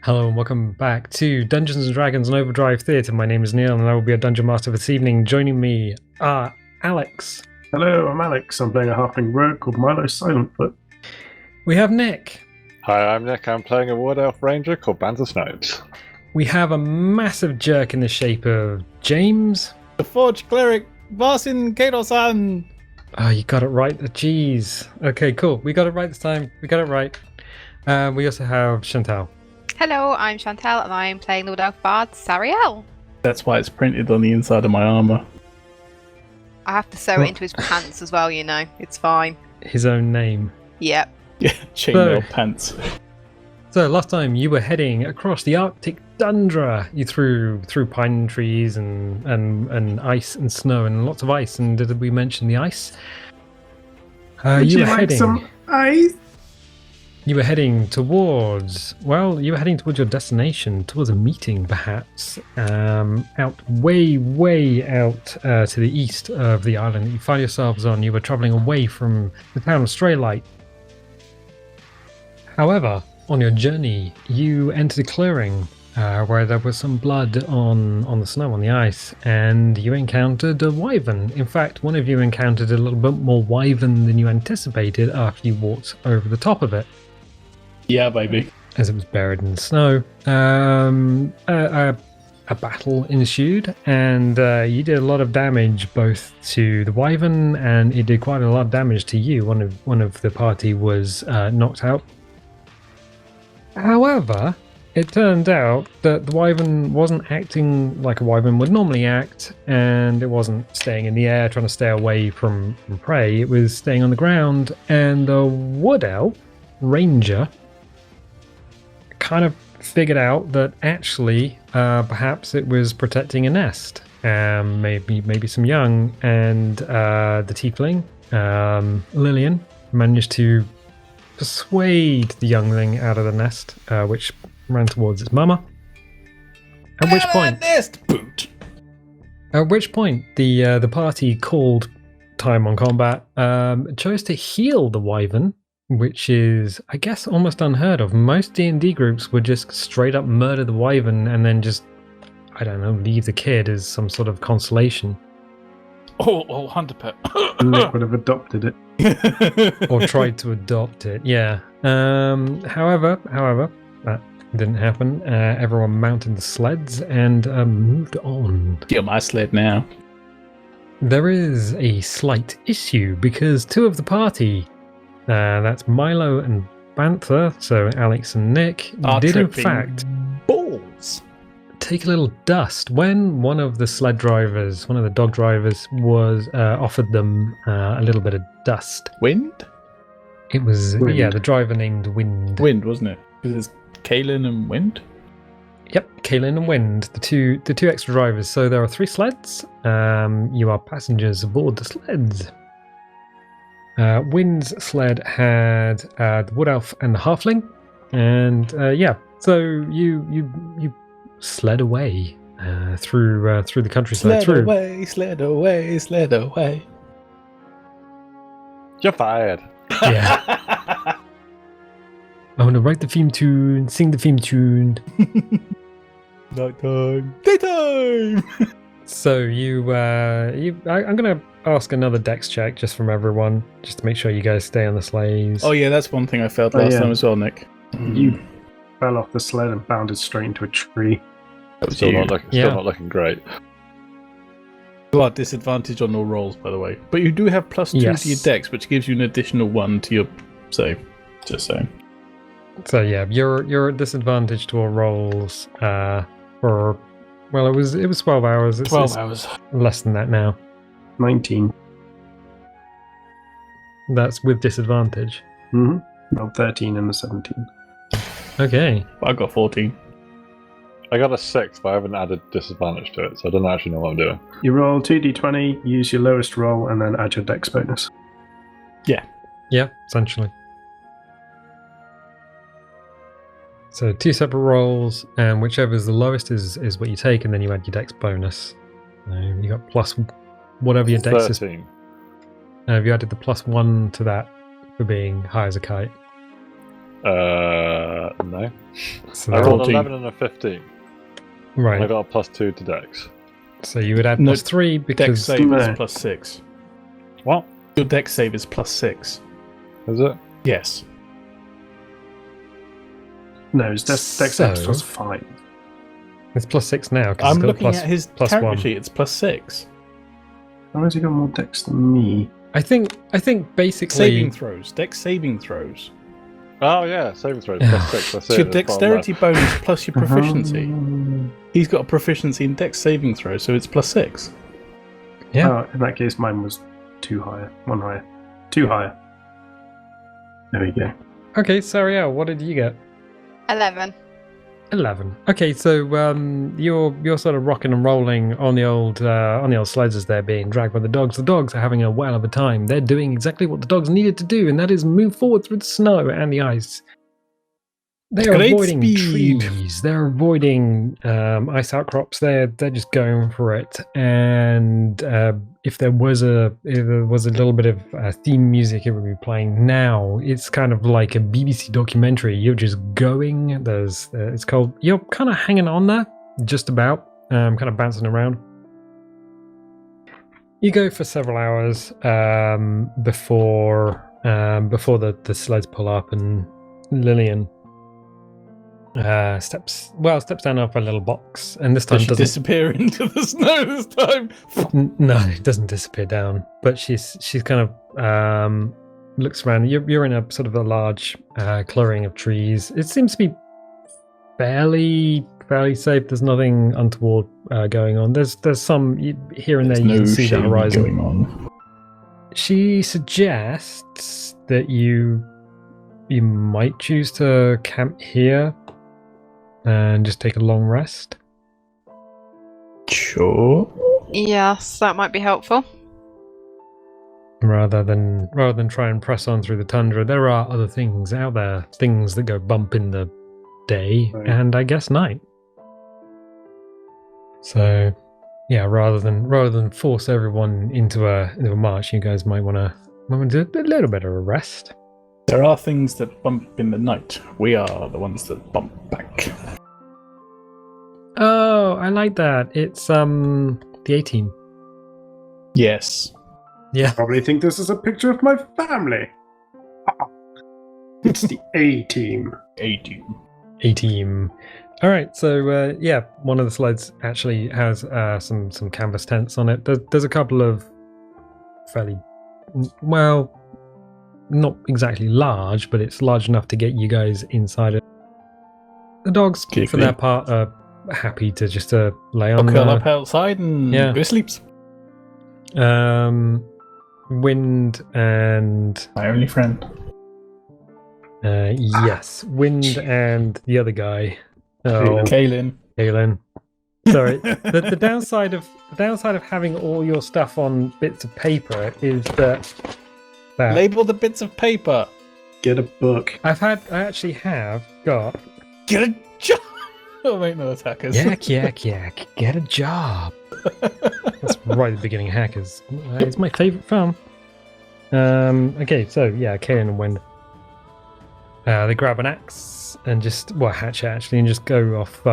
Hello and welcome back to Dungeons & Dragons and Overdrive Theatre. My name is Neil and I will be a Dungeon Master for this evening. Joining me are Alex. Hello, I'm Alex. I'm playing a halfling rogue called Milo Silentfoot. We have Nick. Hi, I'm Nick. I'm playing a Wood Elf Ranger called Banther. We have a massive jerk in the shape of James. The Forge Cleric, Varsin Kato-san! Oh, you got it right. Jeez. Okay, cool. We got it right this time. We got it right. We also have Chantelle. Hello, I'm Chantelle and I'm playing the Wood Elf Bard, Sariel. That's why it's printed on the inside of my armour. I have to sew it into his pants as well, you know. It's fine. His own name. Yep. Yeah, chainmail pants. So last time you were heading across the Arctic tundra. You through pine trees and ice and snow and lots of ice. And did we mention the ice? Would you like some ice? You were heading towards your destination, towards a meeting perhaps, way out to the east of the island that you find yourselves on. You were travelling away from the town of Straylight. However, on your journey, you entered a clearing where there was some blood on the snow, on the ice, and you encountered a wyvern. In fact, one of you encountered a little bit more wyvern than you anticipated after you walked over the top of it. Yeah, baby. As it was buried in the snow. A battle ensued, and you did a lot of damage both to the wyvern, and it did quite a lot of damage to you. One of the party was knocked out. However, it turned out that the wyvern wasn't acting like a wyvern would normally act, and it wasn't staying in the air trying to stay away from prey. It was staying on the ground, and the Wood Elf Ranger kind of figured out that actually perhaps it was protecting a nest, maybe some young, and the tiefling Lillian managed to persuade the youngling out of the nest, which ran towards its mama. At which point the party called time on combat, chose to heal the wyvern, which is, I guess, almost unheard of. Most D&D groups would just straight up murder the wyvern and then just, I don't know, leave the kid as some sort of consolation. Oh, Hunter Pet. Nick would have adopted it. Or tried to adopt it, yeah. However, that didn't happen. Everyone mounted the sleds and moved on. Get my sled now. There is a slight issue because two of the party, that's Milo and Banther, so Alex and Nick, did in fact balls take a little dust when one of the sled drivers, one of the dog drivers, was offered them a little bit of dust. Wind? It was, Wind. yeah, the driver named Wind. Wind, wasn't it? Because it's Kaelin and Wind? Yep, Kaelin and Wind, the two extra drivers. So there are 3 sleds. You are passengers aboard the sleds. Wind's sled had the Wood Elf and the Halfling, and so you sled away through the countryside. Sled away. You're fired. Yeah. I want to write the theme tune, sing the theme tune. Nighttime. Daytime. So I'm gonna ask another dex check just from everyone, just to make sure you guys stay on the sleighs. Oh yeah, that's one thing I failed last time as well, Nick. You fell off the sled and bounded straight into a tree. That was Still you. not looking great. You are disadvantaged on all rolls, by the way. But you do have +2 Yes. to your dex, which gives you an additional 1 to your save. Just saying. So yeah, you're at disadvantage to all rolls for, well, it was 12 hours. It's 12 hours. less than that now. 19. That's with disadvantage. Mm-hmm. Well, 13 and the 17. Okay. I got 14. I got a 6, but I haven't added disadvantage to it, so I don't actually know what I'm doing. You roll 2d20, use your lowest roll, and then add your dex bonus. Yeah, essentially. So 2 separate rolls, and whichever is the lowest is what you take, and then you add your dex bonus. You got plus whatever your dex is. 13. Have you added the +1 to that for being high as a kite? No. So I that- rolled 14. 11 and a 15. right. And I got a +2 to Dex. So you would add No, +3 Dex because save is No. +6. What? Your Dex save is +6. Is it? Yes. No, it's Dex So- plus 5. it's +6 now. 'cause I'm it's got looking plus- at his plus character 1. sheet. It's +6. How has he got more Dex than me? I think basically Saving throws. Dex saving throws. Oh, yeah, saving throw is +6. I see It's your it at the bottom left. dexterity bonus plus your proficiency. Uh-huh. He's got a proficiency in Dex saving throw, so it's +6. Yeah. Oh, in that case, mine was 2 higher. 1 higher. 2 higher. There we go. Okay, Sariel, what did you get? 11. 11. Okay, so you're sort of rocking and rolling on the old sleds as they're being dragged by the dogs. The dogs are having a whale of a time. They're doing exactly what the dogs needed to do, and that is move forward through the snow and the ice. They're Great avoiding speed. trees. They're avoiding ice outcrops. They're just going for it. And if there was a little bit of theme music, it would be playing now. It's kind of like a BBC documentary. You're just going. It's called. You're kind of hanging on there, just about, kind of bouncing around. You go for several hours before the sleds pull up, and Lillian steps down off a little box, and this time Does she doesn't disappear into the snow this time? no, it doesn't disappear down, but she's kind of looks around. You're in a sort of a large clearing of trees. It seems to be fairly safe. There's nothing untoward going on. There's some here and there you can see the horizon going on. She suggests that you might choose to camp here and just take a long rest. Sure. Yes, that might be helpful. Rather than try and press on through the tundra. There are other things out there, things that go bump in the day Right. and I guess night. So yeah, rather than force everyone into a march, you guys might want to do a little bit of a rest. There are things that bump in the night. We are the ones that bump back. Oh, I like that. It's the 18. Yes. Yeah. Probably think this is a picture of my family. It's the A team. 18. 18. All right, so yeah, one of the sleds actually has some canvas tents on it. There's a couple of fairly, well, not exactly large, but it's large enough to get you guys inside it. The dogs, for Giggly. their part, are happy to just lay on Curl up outside and Yeah. go to sleep. Wind and My only friend. yes, Wind and the other guy. Oh, Kaylin. Galen. Sorry. the downside of having all your stuff on bits of paper is that Label the bits of paper. Get a book. I actually have got Get a job. Oh wait, no, that's hackers. yak, get a job. That's right at the beginning of Hackers. It's my favourite film. Okay, so yeah, Kaelin and Wind. They grab an axe and hatchet actually, and just go off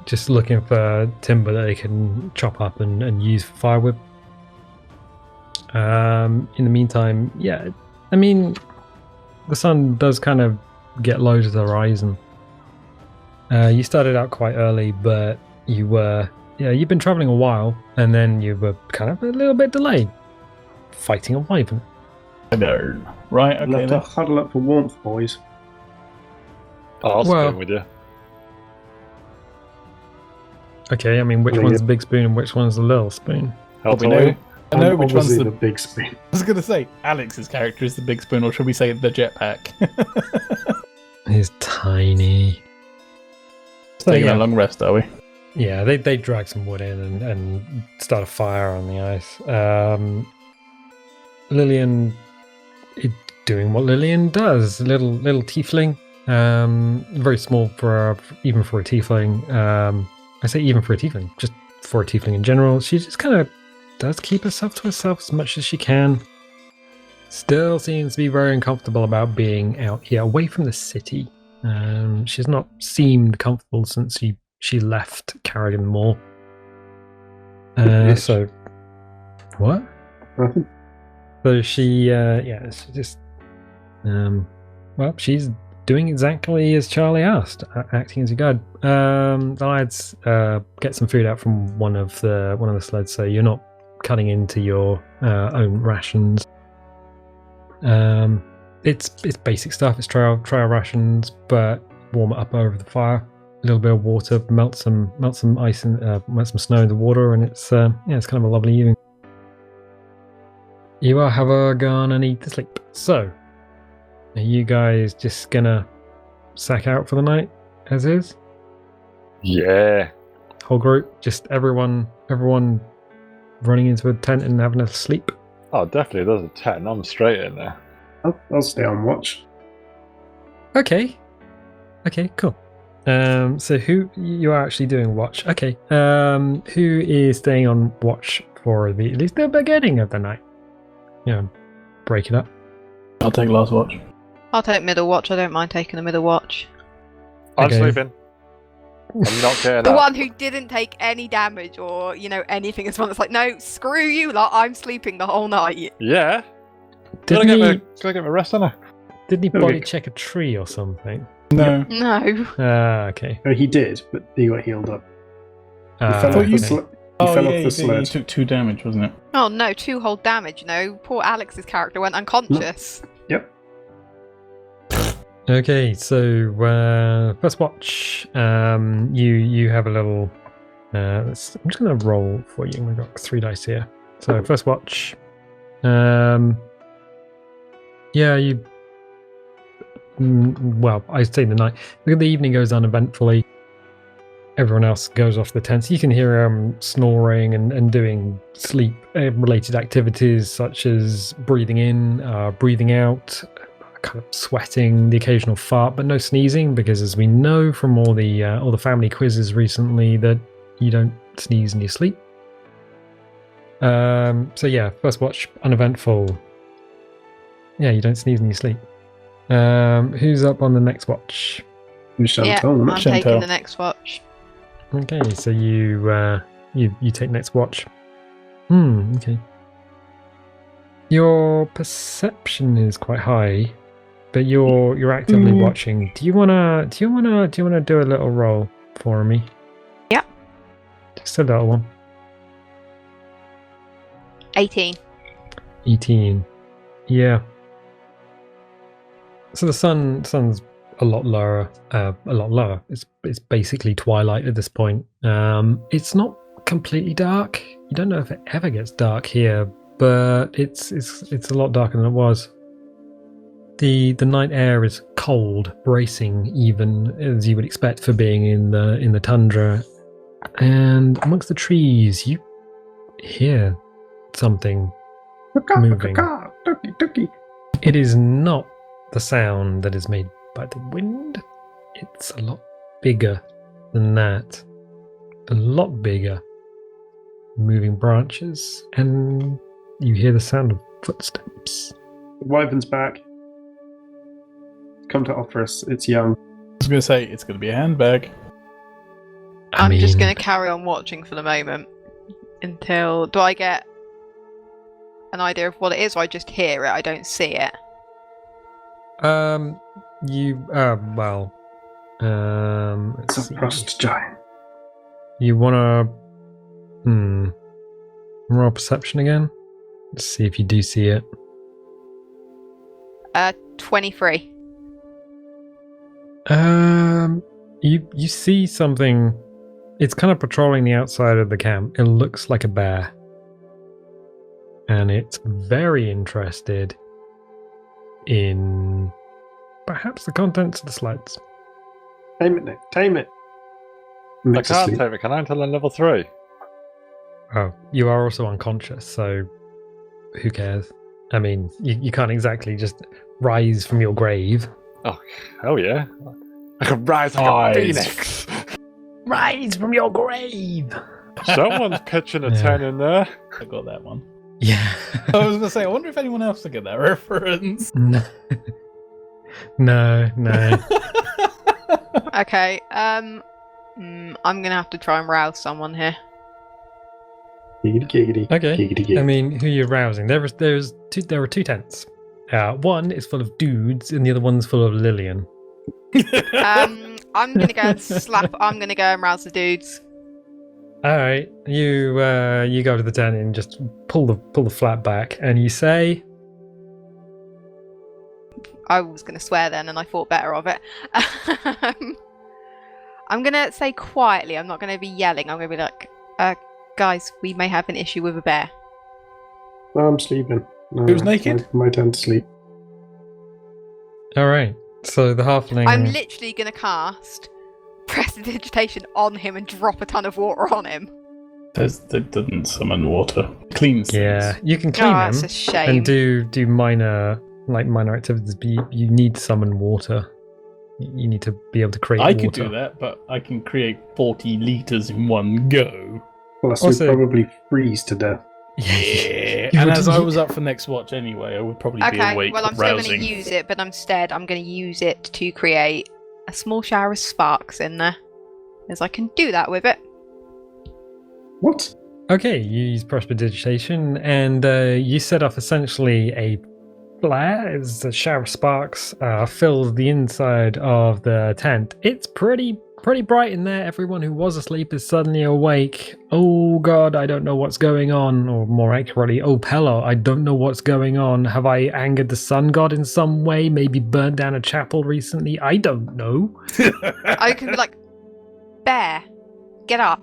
just looking for timber that they can chop up and use for firewood. In the meantime, yeah, I mean, the sun does kind of get low to the horizon. You started out quite early, but you've been traveling a while, and then you were kind of a little bit delayed fighting a wyvern. I know. Right, okay Love to then. huddle up for warmth, boys. I'll Well- spoon with you. Okay, I mean, which Yeah, one's yeah. the big spoon and which one's the little spoon? Help we me. know. I know which one's Obviously the. the big spoon. I was going to say Alex's character is the big spoon, or should we say the jetpack? He's tiny. So Taking yeah, a long rest, are we? yeah, they drag some wood in and start a fire on the ice. Lillian, doing what Lillian does. Little tiefling, very small even for a tiefling. I say even for a tiefling, just for a tiefling in general. She just kind of does keep herself to herself as much as she can. Still seems to be very uncomfortable about being out here, away from the city. She's not seemed comfortable since she left Carrigan Mall. So, what? Nothing. So she just, well, she's doing exactly as Charlie asked, acting as a guide. The lads get some food out from one of the sleds, so you're not cutting into your own rations. It's basic stuff. It's trail rations, but warm it up over the fire. A little bit of water, melt some ice and melt some snow in the water, and it's it's kind of a lovely evening. You are however gonna need to sleep. So, are you guys just gonna sack out for the night as is? Yeah. Whole group, just everyone running into a tent and having a sleep. Oh, definitely. There's a 10. I'm straight in there. I'll stay on watch. Okay, cool. So who you are actually doing watch? Okay. Who is staying on watch for at least the beginning of the night? Break it up. I'll take last watch. I'll take middle watch. I don't mind taking the middle watch. I'm Okay. sleeping. I'm not getting The up. one who didn't take any damage or, anything as well. That's like, no, screw you, lot. I'm sleeping the whole night. Yeah. Didn't Gotta he get my rest on her. body check a tree or something? No. No. Okay. He did, but he got healed up. He fell thought off you- the sled. Oh, He fell yeah, off the he sled. took 2 damage, wasn't it? Oh, no, 2 whole damage, Poor Alex's character went unconscious. Yep. Okay, so first watch, you have a little. I'm just gonna roll for you. We've got 3 dice here. So first watch, you. Well, I say the night. The evening goes uneventfully. Everyone else goes off the tents. You can hear snoring and doing sleep-related activities such as breathing in, breathing out, kind of sweating, the occasional fart, but no sneezing, because as we know from all the family quizzes recently, that you don't sneeze in your sleep. So yeah, first watch, uneventful. Yeah, you don't sneeze in your sleep. Who's up on the next watch? Chantelle, I'm Chantelle. taking the next watch. Okay, so you take next watch. Okay. Your perception is quite high, but you're actively watching. Do you wanna do a little roll for me? Yeah. Just a little one. 18. 18. Yeah. So the sun's a lot lower. It's basically twilight at this point. It's not completely dark. You don't know if it ever gets dark here, but it's a lot darker than it was. The night air is cold, bracing, even as you would expect for being in the tundra. And amongst the trees, you hear something moving. It is not the sound that is made by the wind. It's a lot bigger than that. A lot bigger. Moving branches, and you hear the sound of footsteps. Wyvern's back. Come to offer us its young. I was going to say, it's going to be a handbag. I'm just going to carry on watching for the moment until. Do I get an idea of what it is, or I just hear it? I don't see it. It's Let's a frost giant. You wanna roll perception again? Let's see if you do see it. 23. You see something. It's kind of patrolling the outside of the camp. It looks like a bear, and it's very interested in perhaps the contents of the sleds. Tame it, Nick. Tame it. I Nick's can't asleep. tame it. Can I until I'm level 3? Oh, you are also unconscious, so who cares? I mean, you can't exactly just rise from your grave. Oh, hell yeah. I can rise like Rise. a phoenix. Rise from your grave! Someone's pitching a Yeah. 10 in there. I got that one. Yeah. I was going to say, I wonder if anyone else will get that reference. No. No. Okay. I'm gonna have to try and rouse someone here. Giggity. Okay. Giggity. I mean, who are you rousing? There were two tents. One is full of dudes, and the other one's full of Lillian. I'm gonna go and slap. I'm gonna go and rouse the dudes. All right, you go to the tent and just pull the flap back, and you say, I was gonna swear then, and I thought better of it. I'm gonna say quietly. I'm not gonna be yelling. I'm gonna be like, guys, we may have an issue with a bear. No, I'm sleeping. No, Who's naked? My turn to sleep. "All right." So the halfling. I'm literally gonna cast prestidigitation on him and drop a ton of water on him. That doesn't summon water. Cleans Yeah, things. you can clean That's him a shame. and do minor activities, but you need to summon water. You need to be able to create I water. could do that, but I can create 40 litres in one go. Plus, Also- we'd probably freeze to death. Yeah. You And would- as I was up for next watch anyway, I would probably be Okay, awake, well, I'm still rousing. going to use it, but instead I'm going to use it to create a small shower of sparks in there. As I can do that with it. What? Okay, you use prestidigitation, and you set off essentially a flare. As a shower of sparks fills the inside of the tent. It's pretty bright in there. Everyone who was asleep is suddenly awake. Oh God, I don't know what's going on, or more accurately, oh Pello, I don't know what's going on. Have I angered the sun god in some way? Maybe burned down a chapel recently? I don't know. I can be like, bear, get up.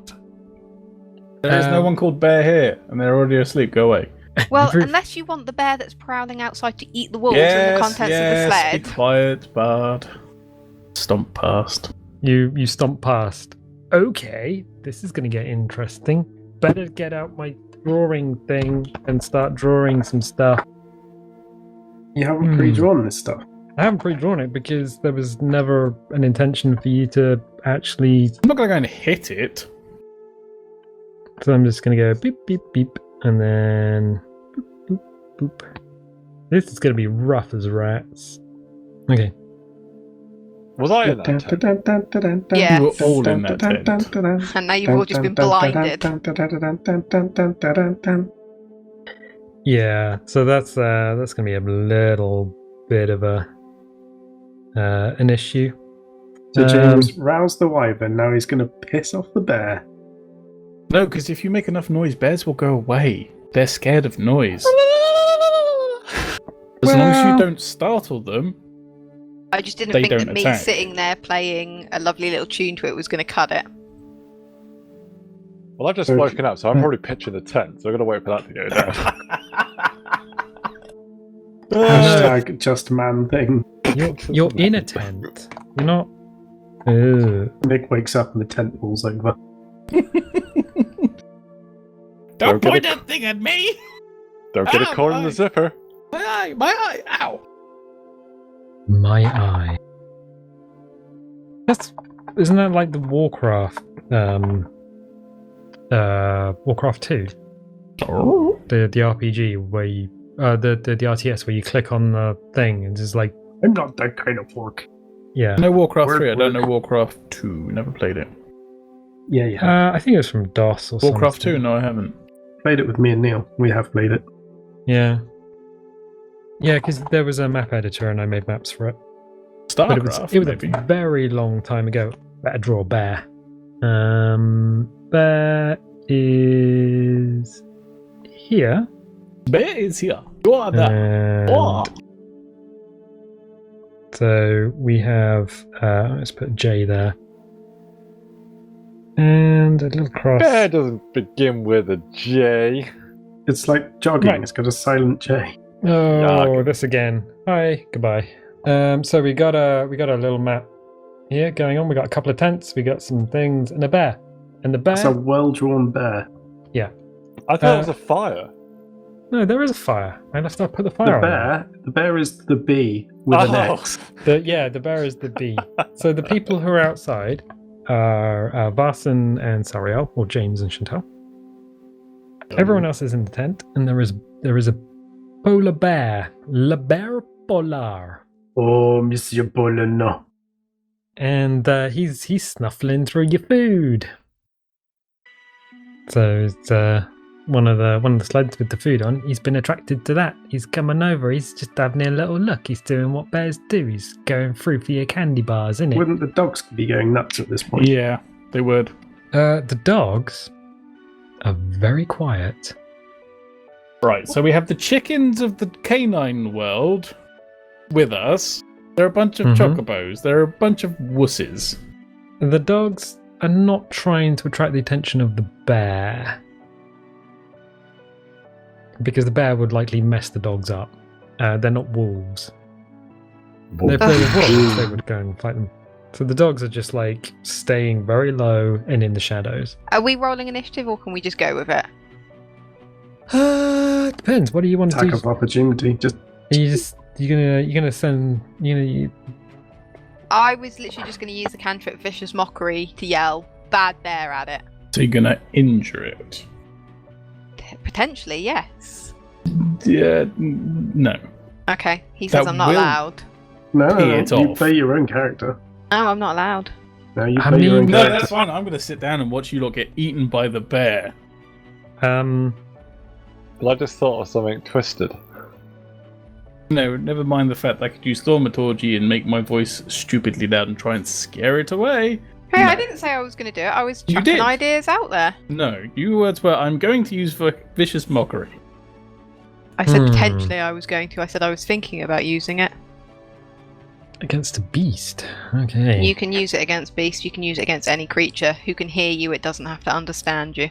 There's no one called Bear here, and they're already asleep. Go away. Well, Improve- unless you want the bear that's prowling outside to eat the wolves and the contents of the sled. Be quiet, Bard. Stomp past. You stomp past. Okay, this is going to get interesting. Better get out my drawing thing and start drawing some stuff. You haven't pre-drawn this stuff. I haven't pre-drawn it because there was never an intention for you to actually. I'm not going to go and hit it. So I'm just going to go beep, beep, beep, and then boop, boop, boop. This is going to be rough as rats. Okay. Was I in that tent? Yeah. You were all in that tent. And now you've all just been blinded. Yeah, so that's going to be a little bit of an issue. So James roused the wyvern, now he's going to piss off the bear. No, because if you make enough noise, bears will go away. They're scared of noise. As long as you don't startle them. I just didn't They think that don't me attack. sitting there playing a lovely little tune to it was going to cut it. Well, I've just woken up, so I'm probably pitching the tent, so I've got to wait for that to go down. Hashtag just man thing. You're in a tent. You're not. Ugh. Nick wakes up and the tent falls over. Don't get point a- that thing at me! Don't get a Ah, corn in my- the zipper. My eye, ow! My eye. Isn't that like the Warcraft? Warcraft 2, the RPG where you the RTS where you click on the thing and just like I'm not that kind of orc. yeah. No Warcraft Work, 3, I don't work. know Warcraft 2, never played it. Yeah, you have I think it was from DOS or Warcraft 2, something. no I haven't. played it with me and Neil. We have played it. Yeah. Yeah, because there was a map editor and I made maps for it. But StarCraft, it was maybe. a very long time ago. Better draw a bear. Bear is here. Bear is here. You are the... And Oh. so we have, let's put J there. And a little cross. Bear doesn't begin with a J. It's like jogging. Right. It's got a silent J. Oh, this again. Hi, goodbye. So we got a little map here going on. We got a couple of tents. We got some things and a bear. And the bear. It's a well-drawn bear. I thought it was a fire. No, there is a fire. I left. I put the The fire on. there. bear is the bee with an X. The bear is the bee. So the people who are outside are Varson and Sariel, or James and Chantelle. Everyone else is in the tent, and there is a polar bear, Le Bear Polar, Oh, Monsieur Bolino. And he's snuffling through your food. So it's one of the sleds with the food on. He's been attracted to that. He's coming over. He's just having a little look. He's doing what bears do. He's going through for your candy bars, isn't it? Wouldn't the dogs be going nuts at this point? Yeah, they would. The dogs are very quiet. Right, so we have the chickens of the canine world with us. They're a bunch of chocobos. They're a bunch of wusses. The dogs are not trying to attract the attention of the bear. Because the bear would likely mess the dogs up. They're not wolves. If they were wolves, they would go and fight them. So the dogs are just like staying very low and in the shadows. Are we rolling initiative or can we just go with it? Depends. What do you want to Attack do? of opportunity. You're gonna send I was literally just going to use the cantrip Vicious Mockery to yell bad bear at it. So you're gonna injure it? Potentially, yes. Yeah, no. Okay, he says That I'm not will- allowed. No, It's you off. play your own character. No, I'm not allowed. No, you I play your own mean- No, character. that's fine. I'm gonna sit down and watch you lot get eaten by the bear. Well, I just thought of something twisted. No, never mind the fact that I could use thaumaturgy and make my voice stupidly loud and try and scare it away. Hey, No. I didn't say I was going to do it. I was You chucking did. ideas out there. No, your words were, I'm going to use vicious mockery. I said Hmm. potentially I was going to. I said I was thinking about using it. against a beast. Okay. You can use it against beasts. You can use it against any creature who can hear you. It doesn't have to understand you.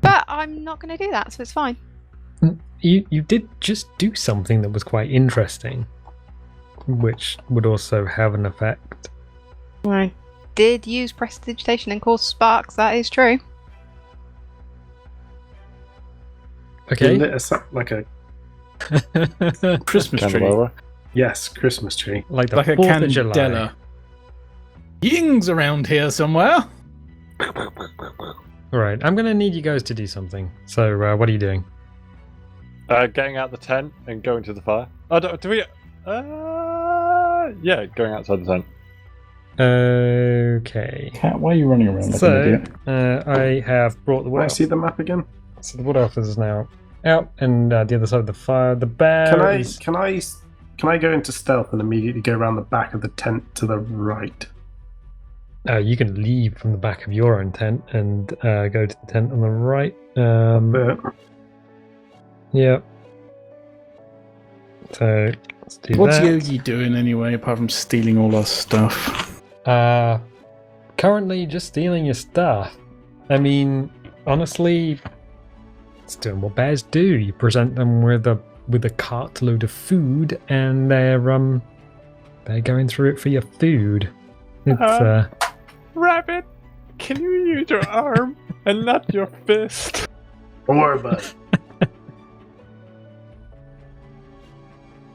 But I'm not going to do that, so it's fine. You did just do something that was quite interesting, which would also have an effect. I did use prestidigitation and cause sparks. That is true. You Okay. lit us up like a Christmas tree. Candelabra. yes Christmas tree. like the Like a 4th of July. candela. Ying's around here somewhere. All right, I'm going to need you guys to do something. So, what are you doing? Getting out the tent and going to the fire. Oh, do we? Yeah, going outside the tent. Okay. Cat, why are you running around like an So, idiot? I have brought the Can wood I elf. see the map again? So the wood elf is now out, and the other side of the fire. The bear Can I is... can I go into stealth and immediately go around the back of the tent to the right? You can leave from the back of your own tent and go to the tent on the right. Yeah. So let's do What's that. Yogi doing anyway, apart from stealing all our stuff? Currently just stealing your stuff. I mean, honestly, it's doing what bears do. You present them with a cartload of food, and they're going through it for your food. It's Rabbit, can you use your arm and not your fist? Or but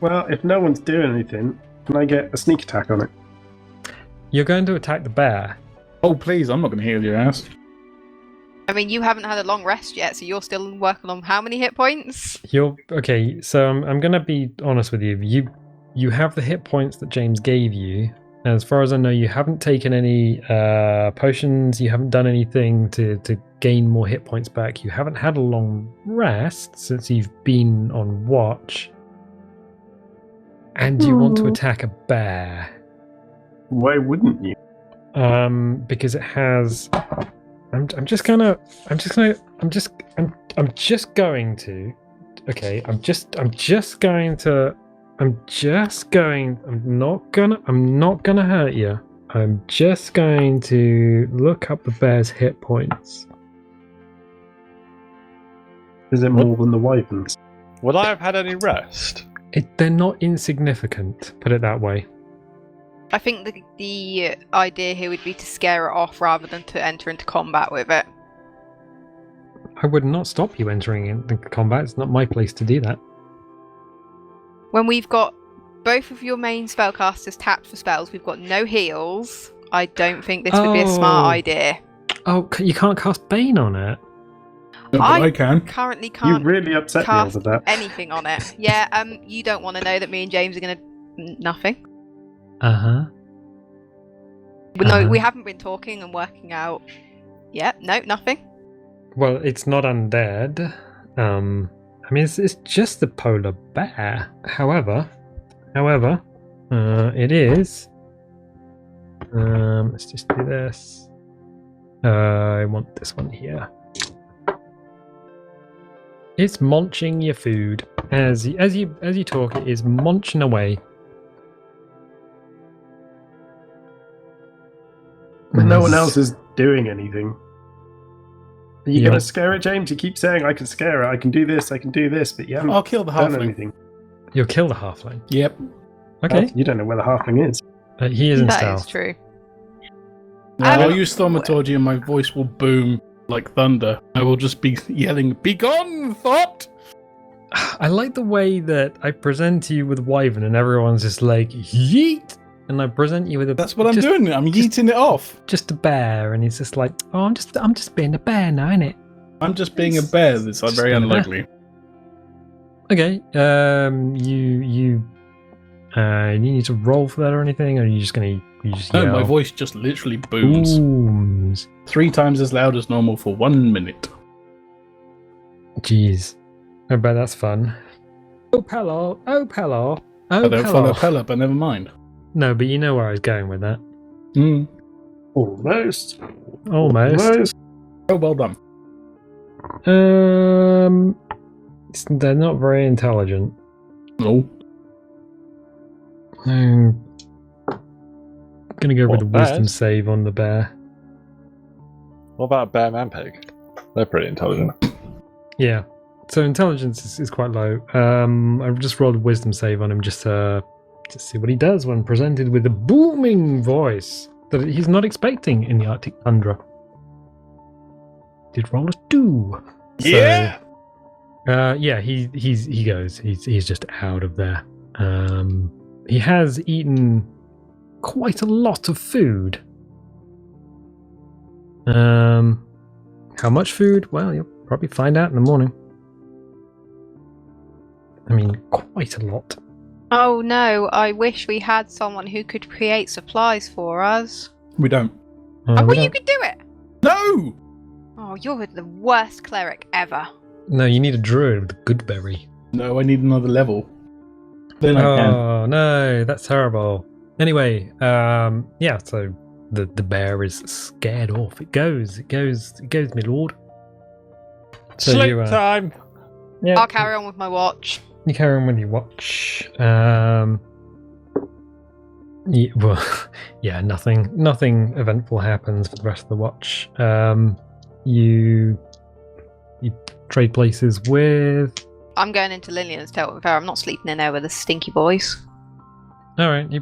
well, if no one's doing anything, can I get a sneak attack on it? You're going to attack the bear. Oh, please, I'm not going to heal your ass. I mean, you haven't had a long rest yet, so you're still working on how many hit points? You're okay. So I'm gonna be honest with you. You have the hit points that James gave you. As far as I know, you haven't taken any potions. You haven't done anything to gain more hit points back. You haven't had a long rest since you've been on watch. And you want to attack a bear. Why wouldn't you? Because it has. I'm just going to. Okay. I'm not gonna hurt you. I'm just going to look up the bear's hit points. Is it more than the wyverns? Would I have had any rest? They're not insignificant, put it that way. I think the idea here would be to scare it off rather than to enter into combat with it. I would not stop you entering into combat. It's not my place to do that. When we've got both of your main spellcasters tapped for spells, we've got no heals. I don't think this would be a smart Oh. idea. Oh, you can't cast Bane on it. No, but I can. Currently You can't really upset me cast over that. anything on it. Yeah, you don't want to know that me and James are gonna nothing. Uh-huh. No, we haven't been talking and working out yet. No, nothing. Well, it's not undead. I mean, it's just the polar bear. However, it is. Let's just do this. I want this one here. It's munching your food as you talk. It is munching away. And no one else is doing anything. Are you Yeah. going to scare it, James? You keep saying, I can scare it, I can do this, but you haven't I'll kill the done halfling. anything. You'll kill the halfling. Yep. Okay. You don't know where the halfling is. He is in That stealth. is true. I'll use thaumaturgy and my voice will boom like thunder. I will just be yelling, "Begone, thought!" I like the way that I present you with Wyvern and everyone's just like, yeet! And I present you with a... That's what I'm just- doing. I'm yeeting it off. Just a bear, and he's just like, oh, I'm just being a bear now, innit? I'm just being a bear. That's Just very being a bear. unlikely. Okay, you need to roll for that or anything, or are you just gonna No, yell? my voice just literally booms. Booms. 3 times as loud as normal for 1 minute. Jeez, I bet that's fun. Oh Pello, oh Pello, oh I don't follow Pello. Pella, but never mind. No, but you know where I was going with that. Mm. Almost. Almost. Oh, well done. They're not very intelligent. No. I'm gonna go with What, a wisdom bears? save on the bear. What about bear man pig? They're pretty intelligent. Yeah. So intelligence is quite low. I've just rolled a wisdom save on him just to see what he does when presented with a booming voice that he's not expecting in the Arctic tundra. Did roll a 2. Yeah! Yeah, he goes. He's just out of there. He has eaten quite a lot of food. How much food? Well, you'll probably find out in the morning. I mean, quite a lot. Oh no, I wish we had someone who could create supplies for us. We don't. I we wish you don't- could do it! No! Oh, you're the worst cleric ever. No, you need a druid with a good berry. No, I need another level. Then I can. Oh no, that's terrible. Anyway, yeah. So the bear is scared off. It goes, my lord. So Sleep you, time! yeah, I'll carry on with my watch. you carry on with your watch. Yeah, well, yeah, nothing eventful happens for the rest of the watch. You trade places with. I'm going into Lillian's tent with her. I'm not sleeping in there with the stinky boys. All right, you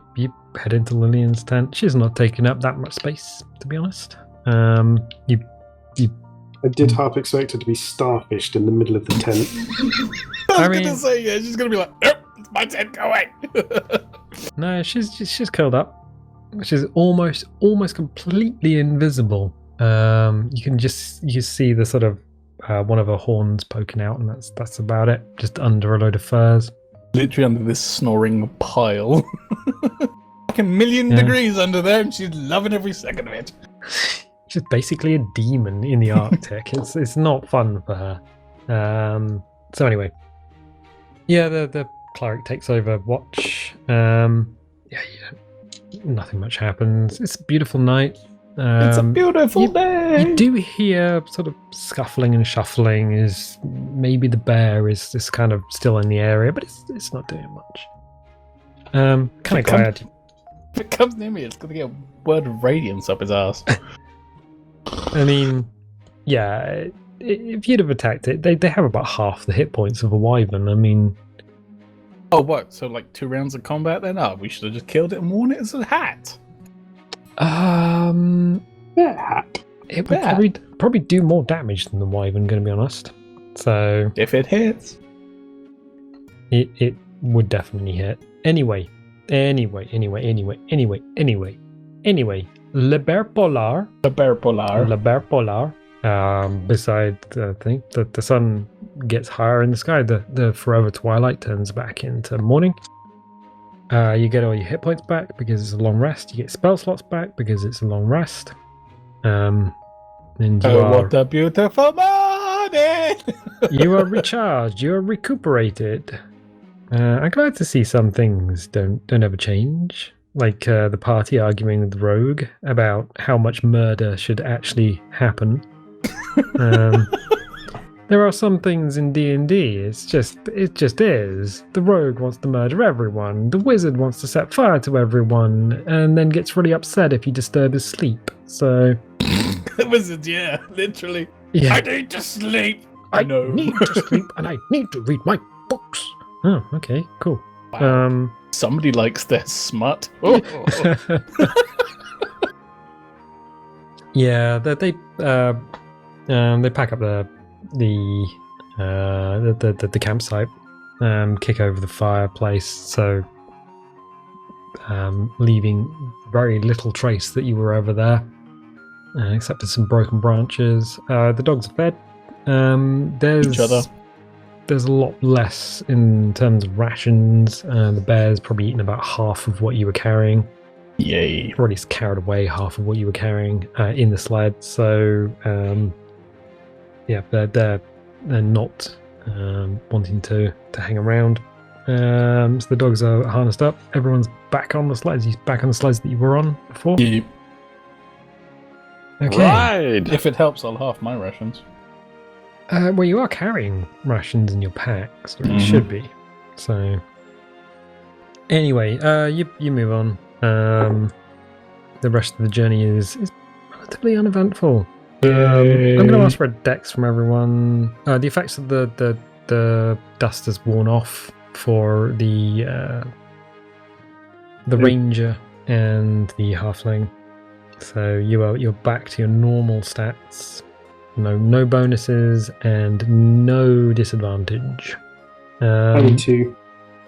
head into Lillian's tent. She's not taking up that much space, to be honest. You I did half expect her to be starfished in the middle of the tent. I was I mean- gonna say, yeah, she's gonna be like, nope, it's my tent, go away. No, she's curled up. She's almost completely invisible. You can see the sort of one of her horns poking out, and that's about it. Just under a load of furs. Literally under this snoring pile. Like a million Yeah. degrees under there, and she's loving every second of it. She's basically a demon in the Arctic. It's not fun for her. So anyway, yeah, the cleric takes over watch. Nothing much happens. It's a beautiful night. It's a beautiful day. You do hear sort of scuffling and shuffling. Is maybe the bear is kind of still in the area, but it's not doing much. Kind of glad. If it comes near me, it's gonna get a word of radiance up his ass. I mean, yeah. If you'd have attacked it, they have about half the hit points of a wyvern. I mean, Oh, what? So, like 2 rounds of combat then? Oh, we should have just killed it and worn it as a hat. Yeah. it would Yeah. probably do more damage than the wyvern. Going to be honest, so If it hits. it would definitely hit. Anyway, Le Bear Polar. The bear polar. Le Bear Polar Beside the thing, the sun gets higher in the sky. The forever twilight turns back into morning. You get all your hit points back because it's a long rest. You get spell slots back because it's a long rest. And you are, what a beautiful morning! you are recharged. You are recuperated. I'm glad to see some things don't ever change. Like the party arguing with the rogue about how much murder should actually happen. There are some things in D&D. It just is. The rogue wants to murder everyone. The wizard wants to set fire to everyone, and then gets really upset if you disturb his sleep. So The wizard, yeah, literally. yeah, I need to sleep. I know. need to sleep and I need to read my books. Oh, okay, cool. Wow. Somebody likes their smut. Oh. Yeah, they pack up the campsite, kick over the fireplace, so leaving very little trace that you were ever there, except for some broken branches. The dogs are fed. Each other. There's a lot less in terms of rations. The bear's probably eaten about half of what you were carrying. Yay. Or at least carried away half of what you were carrying in the sled. So, yeah, they're not wanting to hang around. So the dogs are harnessed up. Everyone's back on the sleds. He's back on the sleds that you were on before. Yeah. Okay. Ride! If it helps, I'll half my rations. Well, you are carrying rations in your packs, or you should be. So, anyway, you move on. The rest of the journey is relatively uneventful. I'm going to ask for a dex from everyone. The effects of the dust has worn off for the ranger and the halfling. So you're back to your normal stats. No bonuses and no disadvantage. 22.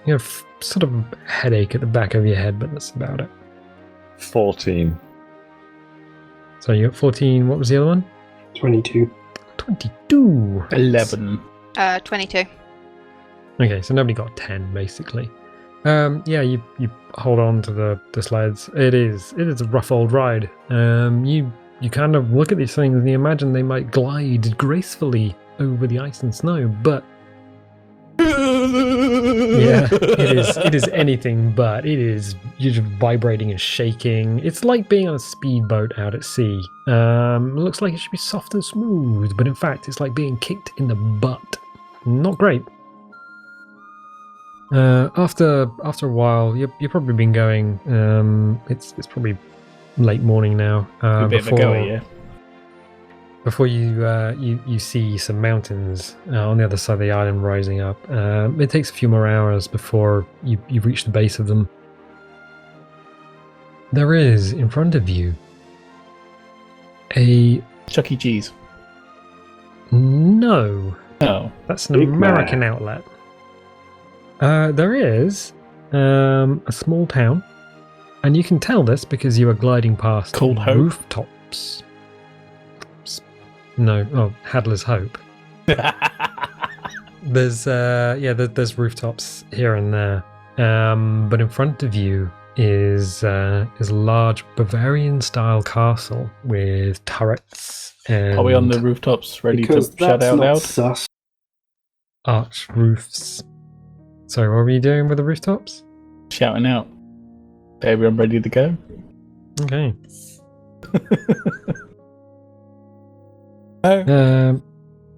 You have sort of a headache at the back of your head, but that's about it. 14. So you got 14. What was the other one? 22. 22. 11. 22. Okay, so nobody got 10 basically. Yeah, you hold on to the sleds. It is a rough old ride. You kind of look at these things and you imagine they might glide gracefully over the ice and snow, but yeah, it is anything but. You're just vibrating and shaking. It's like being on a speedboat out at sea. It looks like it should be soft and smooth, but in fact it's like being kicked in the butt. Not great. After a while, you've probably been going. It's probably late morning now. A bit of a goer, yeah. Before you see some mountains on the other side of the island rising up. It takes a few more hours before you reach the base of them. There is in front of you a Chuck E. Cheese. no. Oh. That's an Big American man. outlet. There is a small town, and you can tell this because you are gliding past Called Hope? rooftops. No, Hadler's Hope. There's rooftops here and there, but in front of you is a large Bavarian-style castle with turrets and Are we on the rooftops ready Because to shout that's out not loud? sus. arch roofs. Sorry, what were you doing with the rooftops? Shouting out. Baby, I'm ready to go. Okay.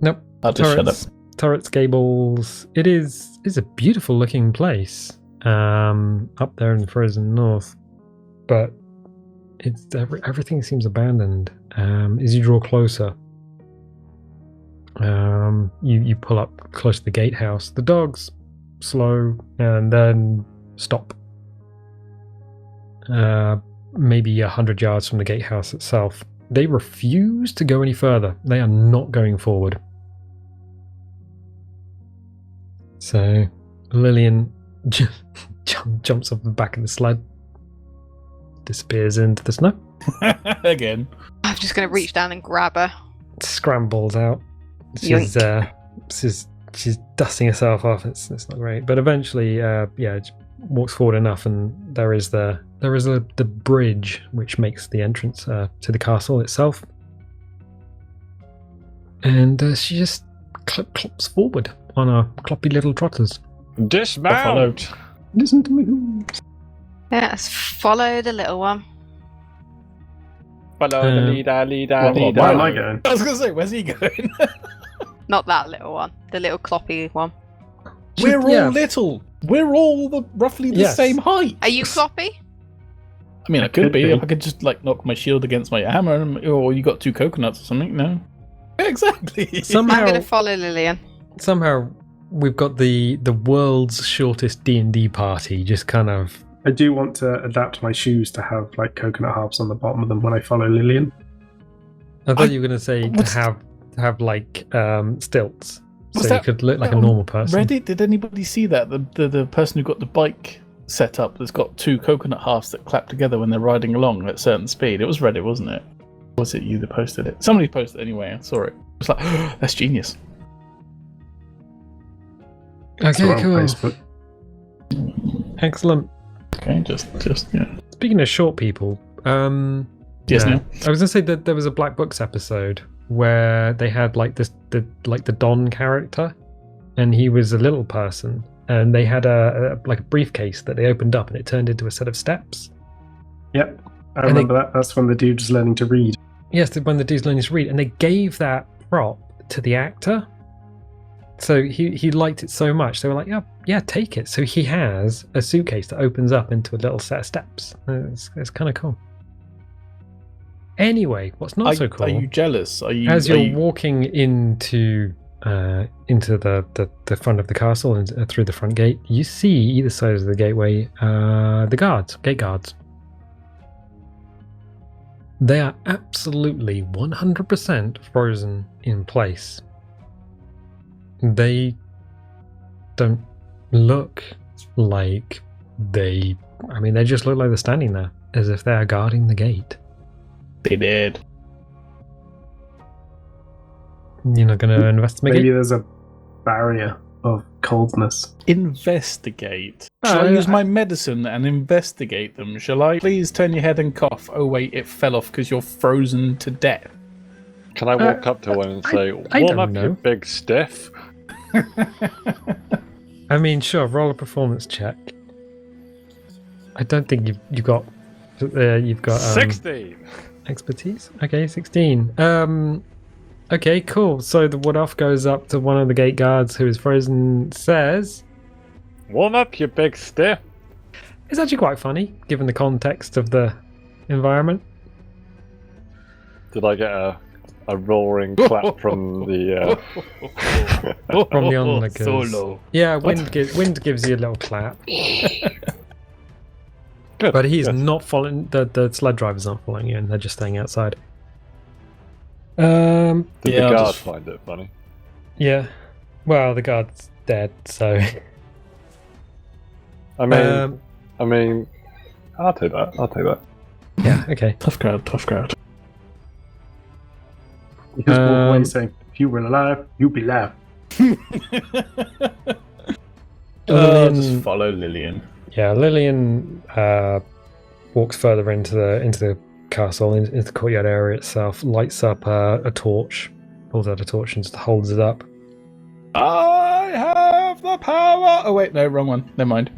Nope. I'll just shut up. Turrets, gables. It's a beautiful looking place. Up there in the frozen north, but everything seems abandoned. As you draw closer, you pull up close to the gatehouse. The dogs slow and then stop. Maybe 100 yards from the gatehouse itself. They refuse to go any further. They are not going forward. So Lillian jumps off the back of the sled, disappears into the snow. Again. I'm just going to reach down and grab her scrambles out. She's dusting herself off. It's not great, but eventually, walks forward enough, and there is the bridge which makes the entrance to the castle itself, and she just clops forward on her cloppy little trotters. Dismount! Listen to me. Yes, follow the little one. Follow the leader. Where am I going? I was going to say, where's he going? Not that little one, the little cloppy one. We're all little. We're all roughly the same height. Are you floppy? I mean, I could be. I could just knock my shield against my hammer, or you got 2 coconuts or something. No. Yeah, exactly. Somehow, I'm going to follow Lillian. Somehow, we've got the world's shortest D&D party. Just kind of. I do want to adapt my shoes to have coconut halves on the bottom of them when I follow Lillian. I thought you were going to say to have stilts, so you could look like a normal person. Reddit? Did anybody see that? The person who got the bike set up that's got 2 coconut halves that clap together when they're riding along at a certain speed. It was Reddit, wasn't it? Or was it you that posted it? Somebody posted it anyway. I saw it. It's like, oh, that's genius. Okay, cool. Excellent. Okay, just yeah. Speaking of short people, Yes, yeah, Neil? I was gonna say that there was a Black Books episode where they had the Don character, and he was a little person, and they had a briefcase that they opened up, and it turned into a set of steps. Yep, I remember that. That's when the dude was learning to read. Yes, when the dude's learning to read, and they gave that prop to the actor. So he liked it so much, they were like, yeah, take it. So he has a suitcase that opens up into a little set of steps. It's kind of cool. Anyway, what's not so cool? Are you jealous? As you're walking into the front of the castle and through the front gate, you see either side of the gateway the gate guards. They are absolutely 100% frozen in place. They don't look like they just look like they're standing there as if they are guarding the gate. They did. You're not going to investigate? Maybe there's a barrier of coldness. Investigate. Shall I use my medicine and investigate them? Shall I? Please turn your head and cough. Oh wait, it fell off because you're frozen to death. Can I walk up to one and say, warm up, you big stiff? I mean, sure, roll a performance check. I don't think you've got 16 expertise. Okay, 16. Okay, cool. So the wood off goes up to one of the gate guards who is frozen. Says, warm up, you big stiff. It's actually quite funny given the context of the environment. Did I get a roaring clap from the onlookers? Solo. Yeah, wind gives you a little clap. Good, but he's not following. The sled drivers aren't following you, and they're just staying outside. Did the guard find it funny? Yeah. Well, the guard's dead, so. I mean, I'll take that. Yeah. Okay. Tough crowd. You just walk away saying, if you were alive, you'd be alive. Just follow Lillian. Yeah, Lillian walks further into the castle, into the courtyard area itself, lights up a torch, pulls out a torch and just holds it up. I have the power! Oh wait, no, wrong one. Never mind.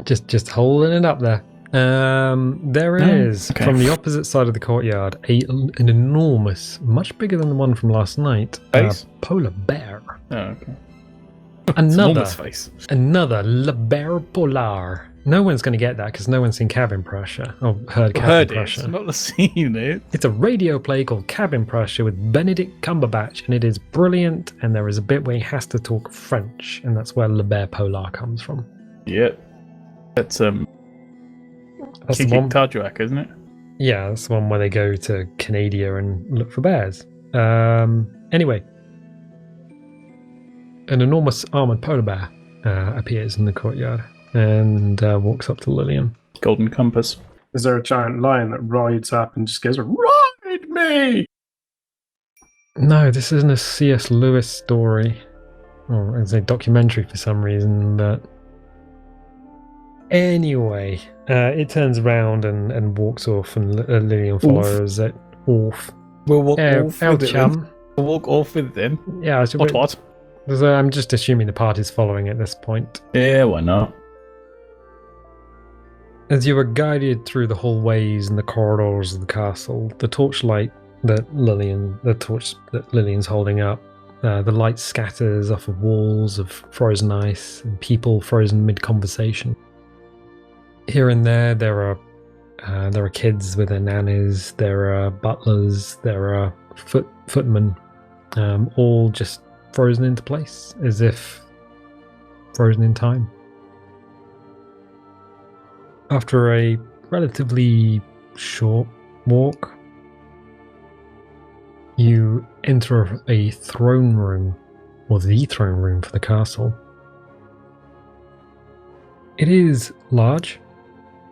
Just holding it up there. There is, from the opposite side of the courtyard, an enormous, much bigger than the one from last night, polar bear. Oh, okay. Another face. Another Le Bear Polar. No one's going to get that because no one's seen Cabin Pressure or heard Cabin Pressure. It, not seen it. It's a radio play called Cabin Pressure with Benedict Cumberbatch, and it is brilliant. And there is a bit where he has to talk French, and that's where Le Bear Polar comes from. Yeah, that's Kiki Tarjuak, isn't it? Yeah, that's the one where they go to Canada and look for bears. Anyway, an enormous armored polar bear appears in the courtyard and walks up to Lillian. Golden compass. Is there a giant lion that rides up and just goes, ride me? No, this isn't a C.S. Lewis story. Or it's a documentary for some reason, but... Anyway, it turns around and walks off, and Lillian follows it off. We'll walk off with it then. chum. We'll walk off with it then. Yeah, so What? I'm just assuming the party's following at this point. Yeah, why not? As you are guided through the hallways and the corridors of the castle, the torch that Lillian's holding up, the light scatters off of walls of frozen ice and people frozen mid-conversation. Here and there are kids with their nannies, there are butlers, there are footmen, all just frozen into place, as if frozen in time. After a relatively short walk, you enter a throne room, or the throne room for the castle. It is large,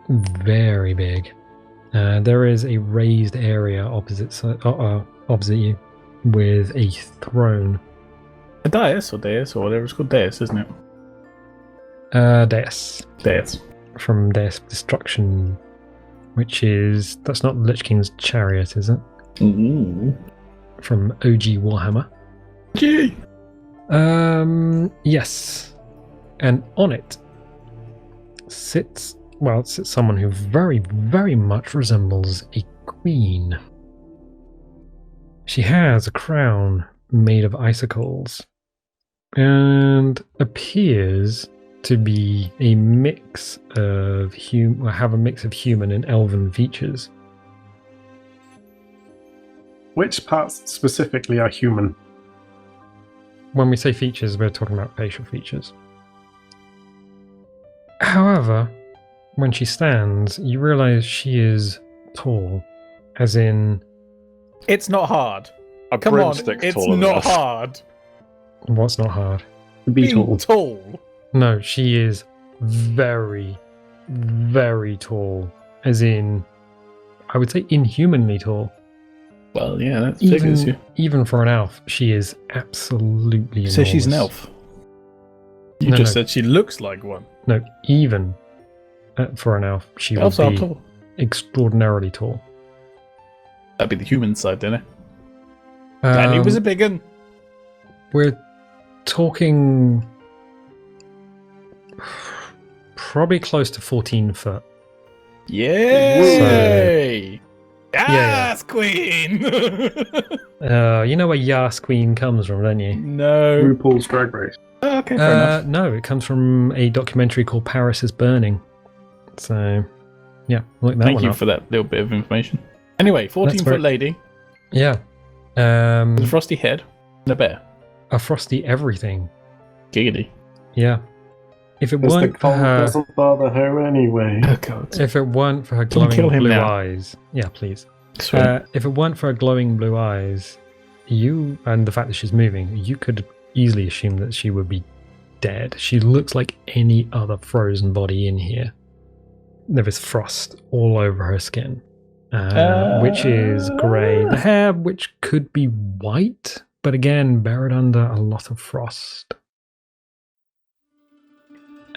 very big. There is a raised area opposite you, with a throne. A dais or whatever it's called. Dais, isn't it? Dais. Dais. From Death Destruction, that's not Lich King's chariot, is it? Ooh. From OG Warhammer. Gee. Yes. And on it sits someone who very, very much resembles a queen. She has a crown made of icicles and appears to be a mix of human and elven features. Which parts specifically are human? When we say features, we're talking about facial features. However, when she stands, you realize she is tall, as in... It's not hard. Come on, it's not hard. What's not hard? Being tall. No, she is very, very tall. As in, I would say inhumanly tall. Well, yeah, that figures you. Even for an elf, she is absolutely enormous. So she's an elf. You just said she looks like one. No, even for an elf, she would be tall. Extraordinarily tall. That'd be the human side, didn't it? Danny was a big one. We're talking probably close to 14 foot. Yay! Yas, Queen! You know where Yas Queen comes from, don't you? No. RuPaul's Drag Race. Oh, okay, fair enough. No, it comes from a documentary called Paris is Burning. So, yeah, look that Thank one you up. for that little bit of information. Anyway, 14-foot lady. Yeah. With a frosty head and a bear. A frosty everything. Giggity. Yeah. If it Because the weren't for cold her, doesn't bother her anyway. Oh, God. if it weren't for her Can you glowing kill him blue now? eyes, yeah, please. Sweet. If it weren't for her glowing blue eyes, you and the fact that she's moving, you could easily assume that she would be dead. She looks like any other frozen body in here. There is frost all over her skin, which is grey. The hair, which could be white, but again, buried under a lot of frost.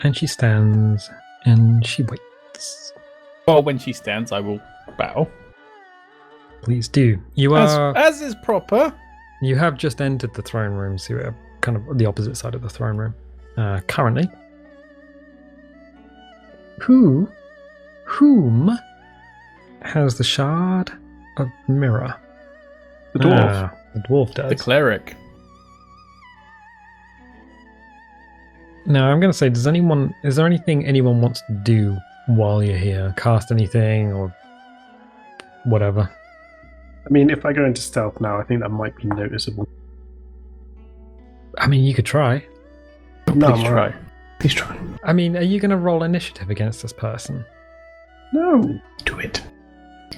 And she stands and she waits. Well, when she stands, I will bow. Please do. You are, as is proper. You have just entered the throne room, so you're kind of the opposite side of the throne room. Currently. Whom has the shard of mirror? The dwarf. The dwarf does. The cleric. Now, I'm going to say, is there anything anyone wants to do while you're here? Cast anything or whatever? I mean, if I go into stealth now, I think that might be noticeable. I mean, you could try. No, Please try. Please try. I mean, are you going to roll initiative against this person? No. Do it.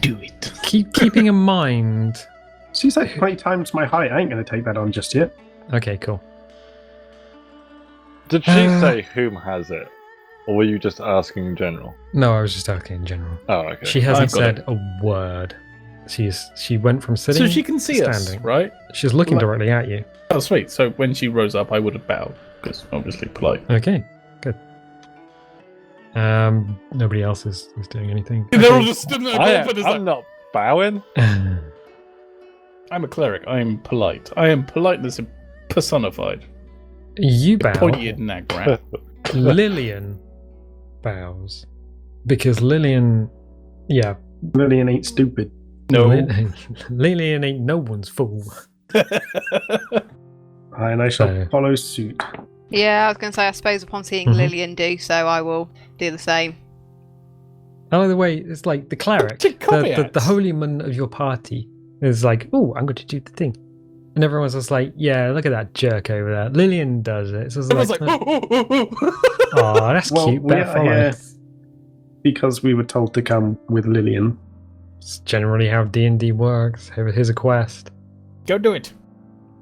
Do it. Keeping in mind... She's like 20 times my height. I ain't going to take that on just yet. Okay, cool. Did she say whom has it? Or were you just asking in general? No, I was just asking in general. Oh, okay. She hasn't said a word. She went from sitting. So she can see to us, standing. right? She's looking Like- directly at you. Oh, sweet. So when she rose up, I would have bowed because obviously polite. Okay, good. Nobody else is doing anything. They're all just stood there. I'm not bowing. I'm a cleric. I am polite. I am politeness personified. You bow. Pointed nagram. Lillian bows because Lillian, yeah, Lillian ain't stupid. No. Lillian ain't no one's fool. And I shall So- follow suit. Yeah, I was going to say, I suppose upon seeing Mhm. Lillian do so, I will do the same. I like the way it's like the cleric, the holy man of your party is like, oh, I'm going to do the thing. And everyone's just like, yeah, look at that jerk over there. Lillian does it. So it's Everyone's like, like, oh, that's Well, cute. we Better are follow. here because we were told to come with Lillian. It's generally how D&D works. Here's a quest. Go do it.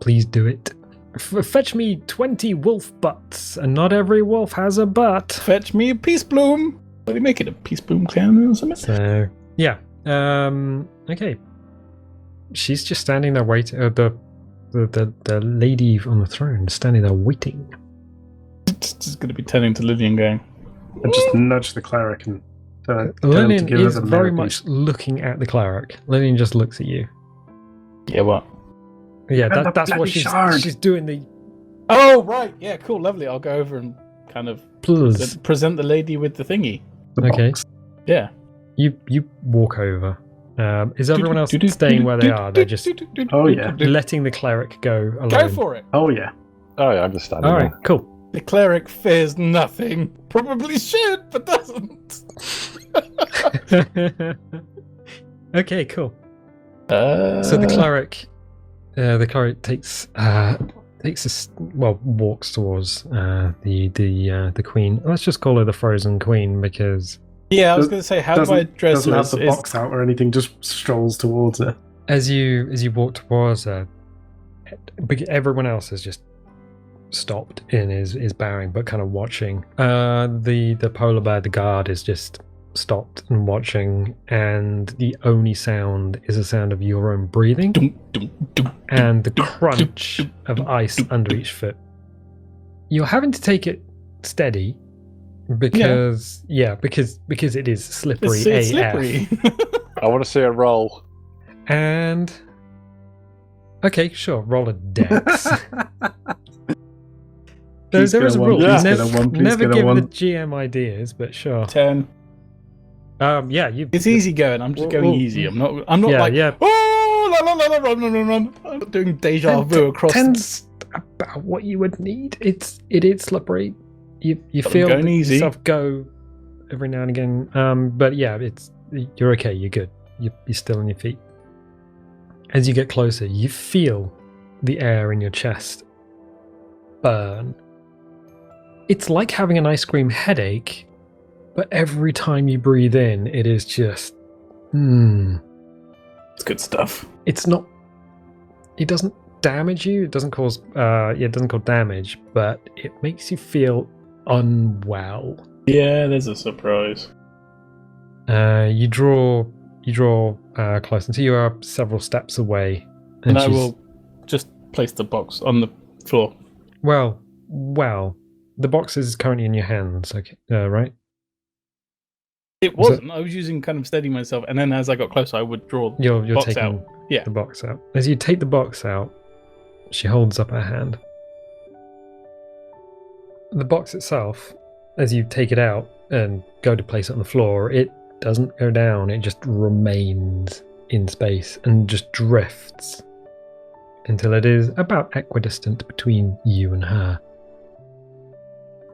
Please do it. Fetch me 20 wolf butts, and not every wolf has a butt. Fetch me a peace bloom. What do you make it? A peace bloom cannon or something? So, yeah. Okay. She's just standing there waiting. The lady on the throne standing there waiting. Just going to be turning to Lillian going, And just nudge the cleric and turn to Lillian give us is a very mirror much looking at the cleric. Lillian just looks at you. yeah, what? Yeah, And the that's what bloody shard. she's doing. The Oh, right. Yeah, cool. Lovely. I'll go over and kind of plus. present the lady with the thingy. the Okay. box. Yeah. You walk over. Is everyone else staying where they are? They're just Oh, yeah. letting the cleric go alone. Go for it. Oh, yeah. Oh yeah, I'm just standing All right, there. cool. The cleric fears nothing. Probably should, but doesn't. Okay, cool. So So the cleric walks towards the queen. Let's just call her the frozen queen because Yeah, I was going to say, how do I address Doesn't her? have the box out or anything, just strolls towards her. as you walk towards her, everyone else has just stopped and is bowing but kind of watching. The polar bear, the guard, is just stopped and watching, and the only sound is the sound of your own breathing and the crunch of ice under each foot. You're having to take it steady because because it is slippery It's AF. slippery. I want to see a roll. And okay, sure, roll a dex. Please there get is a a one, rule. please get a one, please Never get a give one. the GM ideas, but sure. 10. Yeah, you. It's easy going. I'm just going Well, easy. I'm not like, yeah. oh, la, la, la, la, run. I'm not doing deja vu across. Ten's about what you would need. It is slippery. You But I'm feel going easy. yourself go every now and again. But yeah, you're okay. You're good. You're still on your feet. As you get closer, you feel the air in your chest burn. It's like having an ice cream headache, but every time you breathe in, it is just, It's good stuff. It's not. It doesn't damage you. It doesn't cause. It doesn't cause damage, but it makes you feel unwell. Yeah, there's a surprise. You draw close until you are several steps away, And I she's- will just place the box on the floor. Well, the box is currently in your hands. Okay, right? It wasn't. I was using kind of steady myself, and then as I got closer, I would draw You're box taking out. Yeah. the box out. As you take the box out, she holds up her hand. The box itself, as you take it out and go to place it on the floor, it doesn't go down. It just remains in space and just drifts until it is about equidistant between you and her.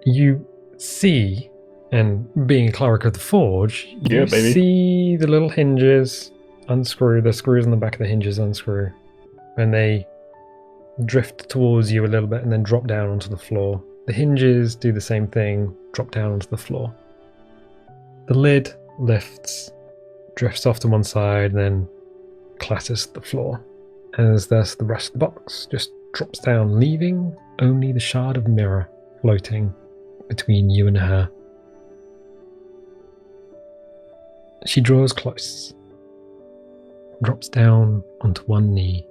You see, and being a cleric of the forge, Yeah, you baby. see the little hinges unscrew, the screws on the back of the hinges unscrew, and they drift towards you a little bit and then drop down onto the floor. The hinges do the same thing, drop down onto the floor. The lid lifts, drifts off to one side, and then clatters to the floor. As thus the rest of the box just drops down, leaving only the shard of mirror floating between you and her. She draws close, drops down onto one knee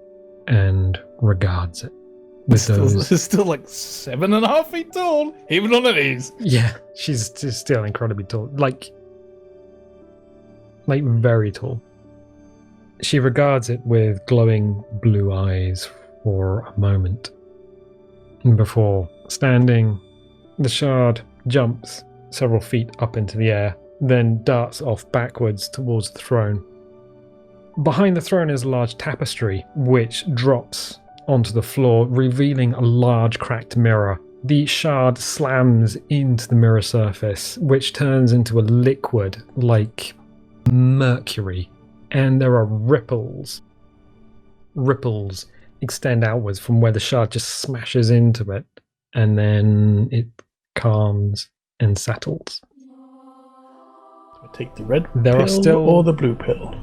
and regards it with those. It's still like 7.5 feet tall, even on her knees. Yeah, she's still incredibly tall, like very tall. She regards it with glowing blue eyes for a moment before standing. The shard jumps several feet up into the air, then darts off backwards towards the throne. Behind the throne is a large tapestry, which drops onto the floor, revealing a large cracked mirror. The shard slams into the mirror surface, which turns into a liquid like mercury, and there are ripples. Ripples extend outwards from where the shard just smashes into it, and then it calms and settles. Take the red There pill are still or the blue pill.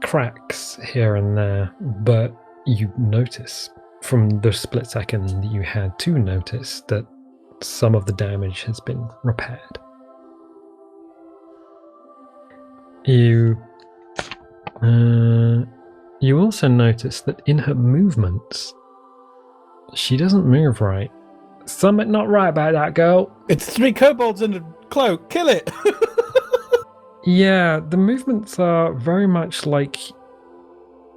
cracks here and there, but you notice from the split second that you had to notice that some of the damage has been repaired. You also notice that in her movements, she doesn't move right. Something not right about that girl. It's 3 kobolds in a cloak. Kill it! Yeah, the movements are very much like...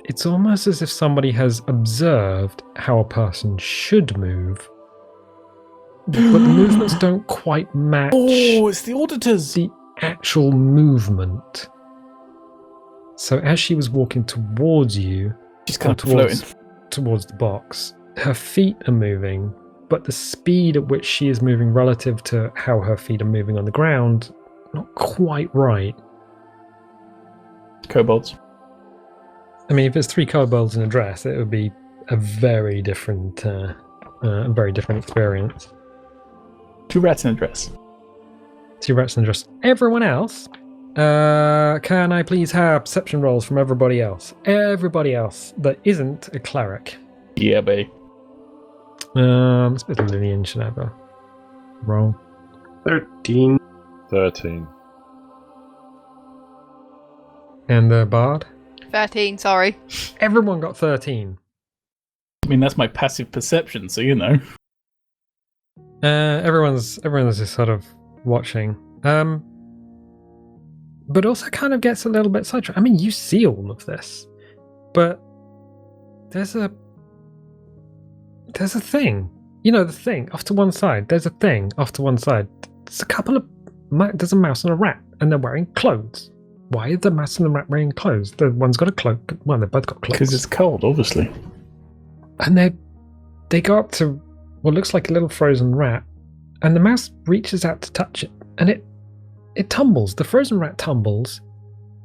It's almost as if somebody has observed how a person should move, but the movements don't quite match Oh, it's the auditors! the actual movement. So as she was walking towards you, She's kind of floating. towards the box, her feet are moving, but the speed at which she is moving relative to how her feet are moving on the ground, not quite right. Kobolds. I mean, if it's 3 kobolds in a dress, it would be a very different experience. 2 rats in a dress. 2 rats in a dress. Everyone else, can I please have perception rolls from everybody else? Everybody else that isn't a cleric. Yeah, babe. I suppose Lillian should have a roll. 13. 13. And the bard? 13, sorry. Everyone got 13. I mean, that's my passive perception, so you know. Everyone's just sort of watching. But also kind of gets a little bit sidetracked. I mean, you see all of this, but there's a thing. You know, the thing off to one side. There's a thing off to one side. There's there's a mouse and a rat, and they're wearing clothes. Why are the mouse and the rat wearing clothes? The one's got a cloak. Well, they've both got cloaks. Because it's cold, obviously. And they go up to what looks like a little frozen rat, and the mouse reaches out to touch it, and it tumbles. The frozen rat tumbles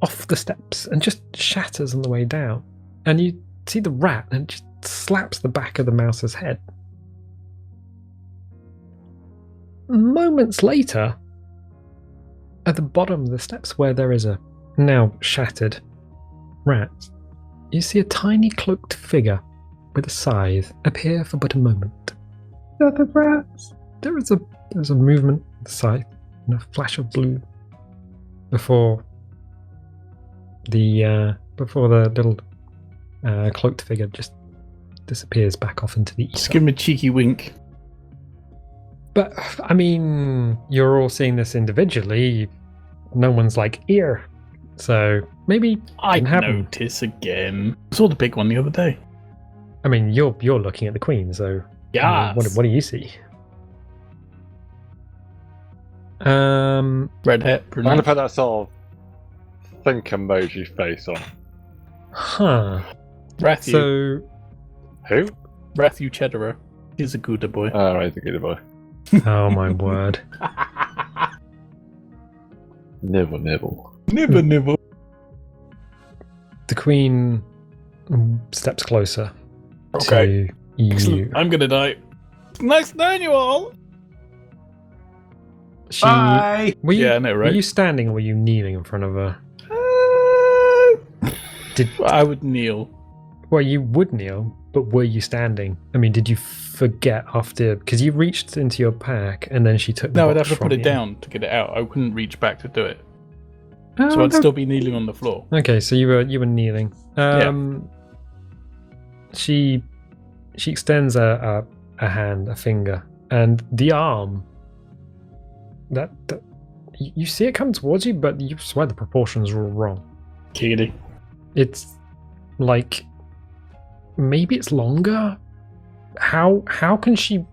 off the steps and just shatters on the way down. And you see the rat, and it just slaps the back of the mouse's head. Moments later, at the bottom of the steps where there is a now shattered rat, you see a tiny cloaked figure with a scythe appear for but a moment. They're the rats. There's a movement of the scythe and a flash of blue before the little cloaked figure just disappears back off into the ether. Just give him a cheeky wink. But, I mean, you're all seeing this individually. No one's like, ear. So, maybe I can happen. notice again. I saw the big one the other day. I mean, you're looking at the queen, so... Yes. What do you see? Red hair, I'm going to brunette. put that sort of think emoji face on. Huh. Rathu. So, Who? Rathu Cheddarer. He's a Gouda boy. Oh, right, the good boy. oh my word. Nibble, nibble. Nibble, nibble. The queen steps closer Okay. to you. Excellent. I'm gonna die. Nice knowing you all. She, Bye! Were you, Yeah, I know, right? Were you standing or were you kneeling in front of her? I would kneel. Well, you would kneel, but were you standing? I mean, did you forget after... Because you reached into your pack and then she took the No, I'd box have to put from it you. down to get it out. I couldn't reach back to do it. So I'd still be kneeling on the floor. Okay, so you were kneeling. She extends a hand, a finger, and the arm. That you see it come towards you, but you swear the proportions are all wrong. Giggity. It's like maybe it's longer. How can she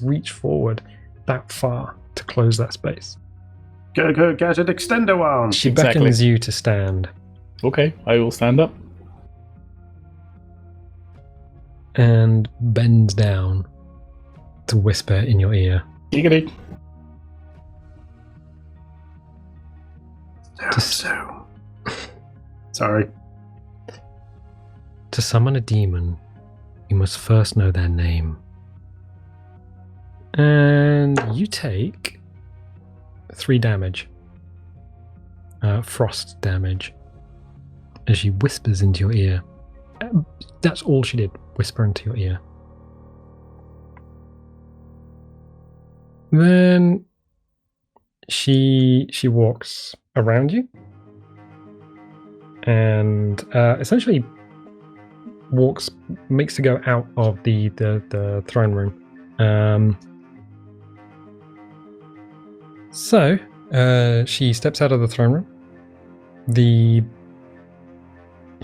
reach forward that far to close that space? Go get an extendo arm. She Exactly. beckons you to stand Okay, I will stand up. and bends down to whisper in your ear. Giggity. So. Sorry. To summon a demon, you must first know their name. And you take 3 damage. Frost damage. As she whispers into your ear. That's all she did. Whisper into your ear. Then she walks around you. And essentially makes to go out of the throne room. So she steps out of the throne room. The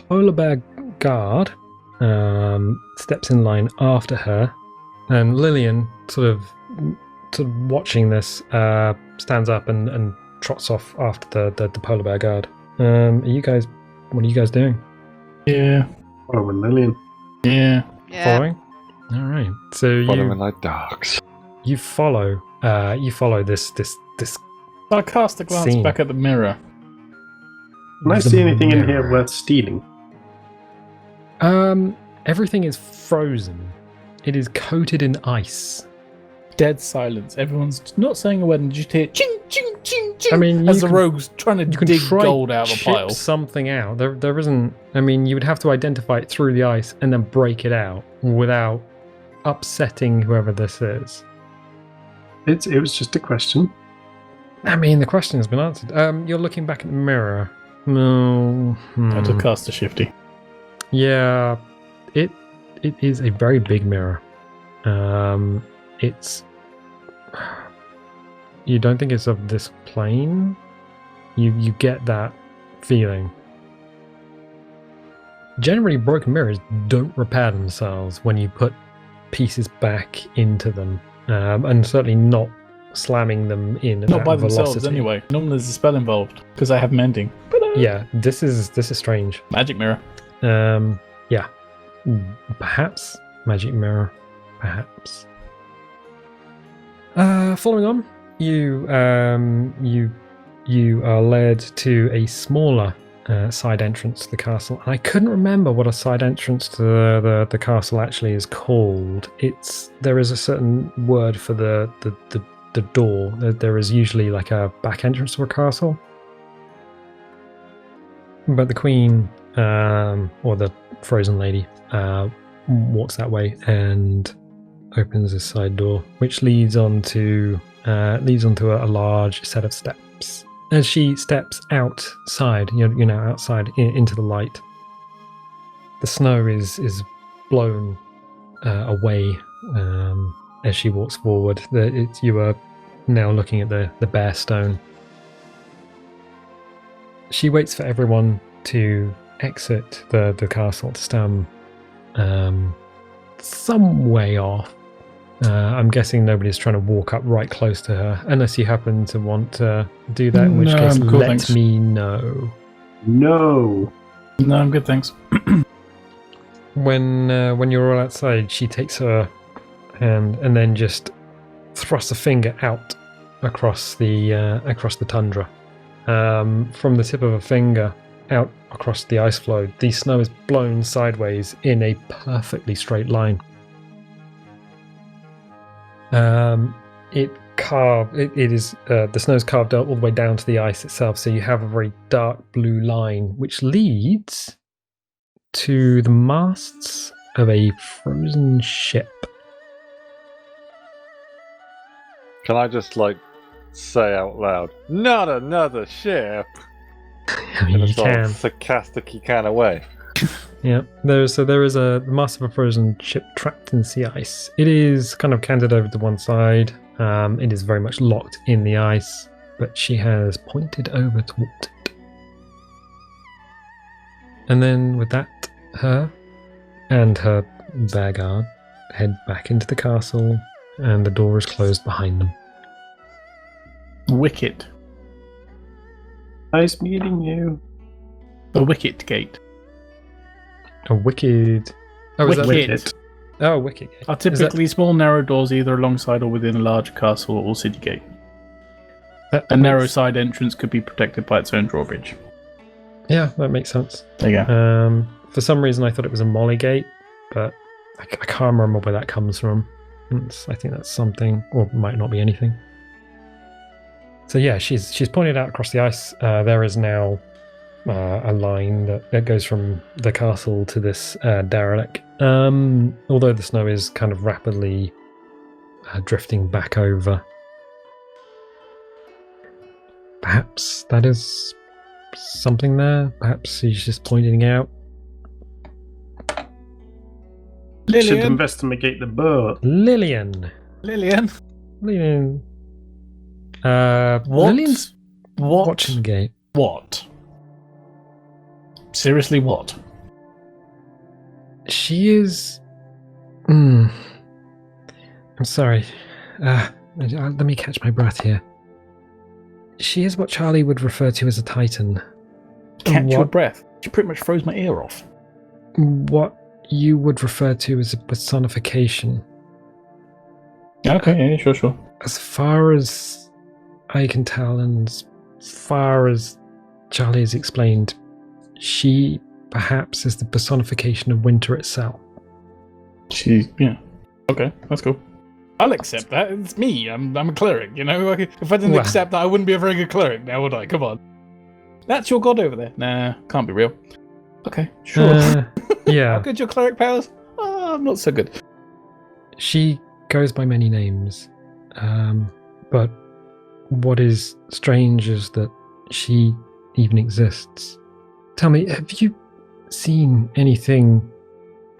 polar bear guard steps in line after her, and Lillian, sort of watching this, stands up and trots off after the polar bear guard. What are you guys doing? Yeah. Oh, and Lillian. Yeah. Yeah. Following? All right. So Following like dogs. you follow this I cast a glance Scene. back at the mirror. Can I The see anything in here mirror. worth stealing? Everything is frozen. It is coated in ice. Dead silence. Everyone's not saying a word, and you just hear ching, ching, ching, ching. I mean, as you the can- rogue's trying to You can dig try gold out of a chip pile. something out. There isn't. I mean, you would have to identify it through the ice and then break it out without upsetting whoever this is. It was just a question. I mean, the question has been answered. You're looking back at the mirror. No. I had to cast a shifty. Yeah, it is a very big mirror. It's. You don't think it's of this plane? You get that feeling. Generally, broken mirrors don't repair themselves when you put pieces back into them, and certainly not slamming them in at Not that by themselves, velocity. anyway. Normally there's a spell involved, because I have mending. Yeah, this is strange. Magic mirror. Yeah, perhaps magic mirror, perhaps. Following on, you are led to a smaller side entrance to the castle. I couldn't remember what a side entrance to the castle actually is called. There is a certain word for the door. There is usually like a back entrance to a castle. But the queen, or the frozen lady, walks that way and opens a side door, which leads onto a large set of steps. As she steps outside, outside into the light, the snow is blown away as she walks forward. You are now looking at the bare stone. She waits for everyone to exit the castle to stand some way off. I'm guessing nobody's trying to walk up right close to her, unless you happen to want to do that, in which No, case I'm cool, let thanks. me know. No. No, I'm good, thanks. When you're all outside, she takes her hand and then just thrusts a finger out across the tundra. From the tip of a finger out across the ice floe, the snow is blown sideways in a perfectly straight line. The snow is carved out all the way down to the ice itself, so you have a very dark blue line, which leads to the masts of a frozen ship. Can I just say out loud, "Not another ship," I mean, in a you sort can. of sarcastic-y kind of way. Yeah, there is a massive frozen ship trapped in sea ice. It is kind of canted over to one side. It is very much locked in the ice, but she has pointed over towards it. And then with that, her and her bear guard head back into the castle, and the door is closed behind them. Wicket. Nice meeting you. The Wicket Gate. A wicked. Oh, is that Wicket. Oh, wicked. Are typically small narrow doors either alongside or within a large castle or city gate. A narrow side entrance could be protected by its own drawbridge. Yeah, that makes sense. There you go. For some reason, I thought it was a molly gate, but I can't remember where that comes from. I think that's something, or it might not be anything. So yeah, she's pointed out across the ice. There is now a line that goes from the castle to this derelict. Although the snow is kind of rapidly drifting back over. Perhaps that is something there. Perhaps he's just pointing out. Should Lillian. investigate the boat. Lillian. Lillian. Lillian. What? Lillian's What? watching the gate. What? Seriously, what? She is. I'm sorry. Let me catch my breath here. She is what Charlie would refer to as a Titan. Catch your What- breath. She pretty much froze my ear off. What you would refer to as a personification. Okay, yeah, sure. As far as I can tell, and as far as Charlie has explained, she perhaps is the personification of winter itself. Yeah. Okay, that's cool. I'll accept that. It's me. I'm a cleric, you know? If I didn't Well- accept that, I wouldn't be a very good cleric now, would I? Come on. That's your god over there. Nah, can't be real. Okay, sure. How Yeah, good your cleric powers? Not so good. she goes by many names, but what is strange is that she even exists. Tell me, have you seen anything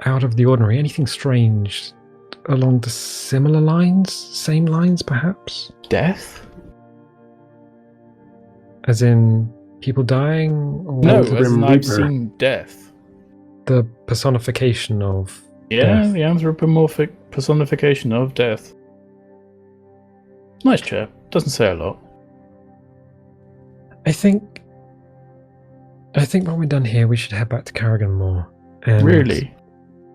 out of the ordinary, anything strange along the similar lines, same lines perhaps? Death? As in people dying? Or No, the as in Grim I've Reaper. seen death. the personification of Yeah, Death. the anthropomorphic personification of death. Nice chap. Doesn't say a lot. I think when we're done here, we should head back to Carrigan Moor and Really?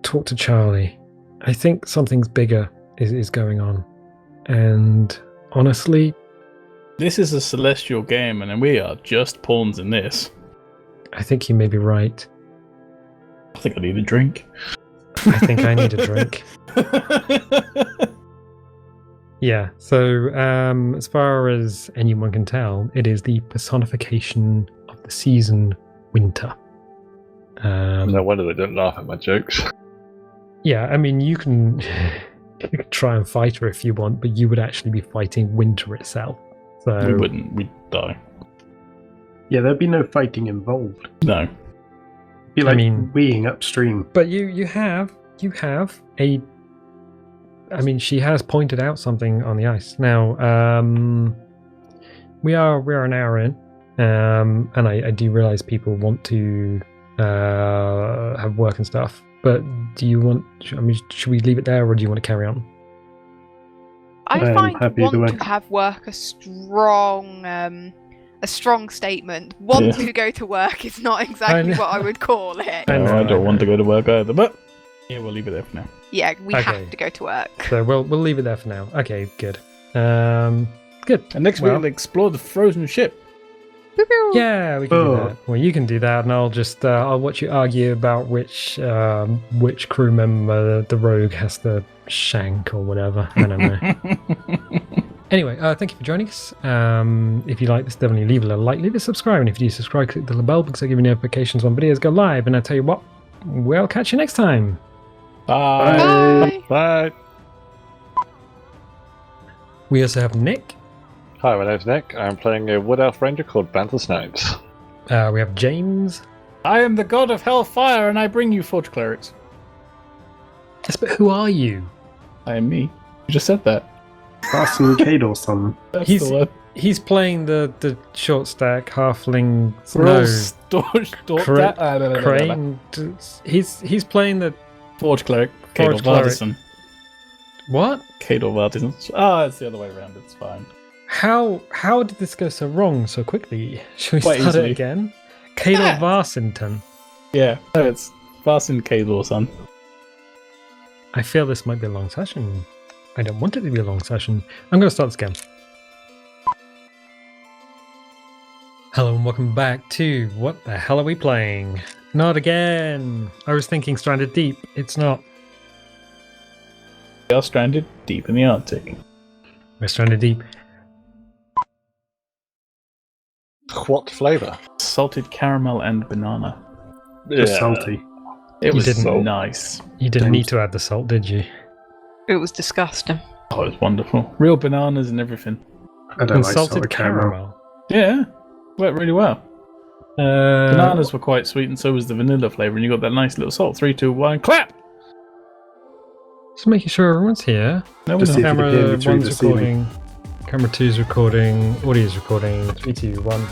talk to Charlie. I think something's bigger is going on, and honestly, This is a celestial game, and we are just pawns in this. I think you may be right. I think I need a drink. I think I need a drink. Yeah. So, as far as anyone can tell, it is the personification of the season winter. No wonder they don't laugh at my jokes. Yeah, I mean, you can try and fight her if you want, but you would actually be fighting winter itself. So We wouldn't. We'd die. Yeah, there'd be no fighting involved. No. It'd be like mean- weeing upstream. But you have a. I mean, she has pointed out something on the ice. Now, we're an hour in, and I do realize people want to have work and stuff. But do you want? I mean, should we leave it there, or do you want to carry on? I I'm find happy either want way. to have work a strong statement. Want Yeah. to go to work is not exactly know. what I would call it. I No, know, I don't I want to know. go to work either, but yeah, we'll leave it there for now. Yeah, we Okay. have to go to work. So we'll leave it there for now. Okay, good. Good. And next Well- we'll explore the frozen ship. Yeah, we can do Oh. that. Well, you can do that, and I'll just I'll watch you argue about which crew member the rogue has to shank or whatever. I don't know. Anyway, thank you for joining us. If you like this, definitely leave a little like, leave a subscribe, and if you do subscribe, click the little bell because I give you notifications when videos go live. And I tell you what, we'll catch you next time. Bye. Bye. Bye. We also have Nick. Hi, my name's Nick. I'm playing a Wood Elf Ranger called Banther Snipes. We have James. I am the god of hellfire, and I bring you Forge Clerics. Yes, but who are you? I am me. You just said that. Carson Cador, son. That's He's the one. he's playing the short stack halfling. Roll Crane. He's playing the Forge Cleric. Forge Cador Cleric. Vardison. what? Cador Vardison. Oh, it's the other way around. It's fine. How did this go so wrong so quickly? Should we Quite start easily. it again? Cador Varsington. Yeah. No, it's Varsin Cador, son. I feel this might be a long session. I don't want it to be a long session. I'm going to start this game. Hello and welcome back to What the Hell Are We Playing? Not again! I was thinking Stranded Deep. It's not. We are stranded deep in the Arctic. We're Stranded Deep. What flavour? Salted caramel and banana. Just salty. It was didn't- so nice. You didn't need to add the salt, did you? It was disgusting. Oh, it was wonderful. Real bananas and everything. I don't And like salted caramel. Yeah. Worked really well. Bananas were quite sweet, and so was the vanilla flavour, and you got that nice little salt. 3, 2, 1, clap! Just making sure everyone's here. No, we're Just see not. if you can hear Camera me through 1's the ceiling. recording. Camera 2's recording. Audio's recording. 3, 2, 1.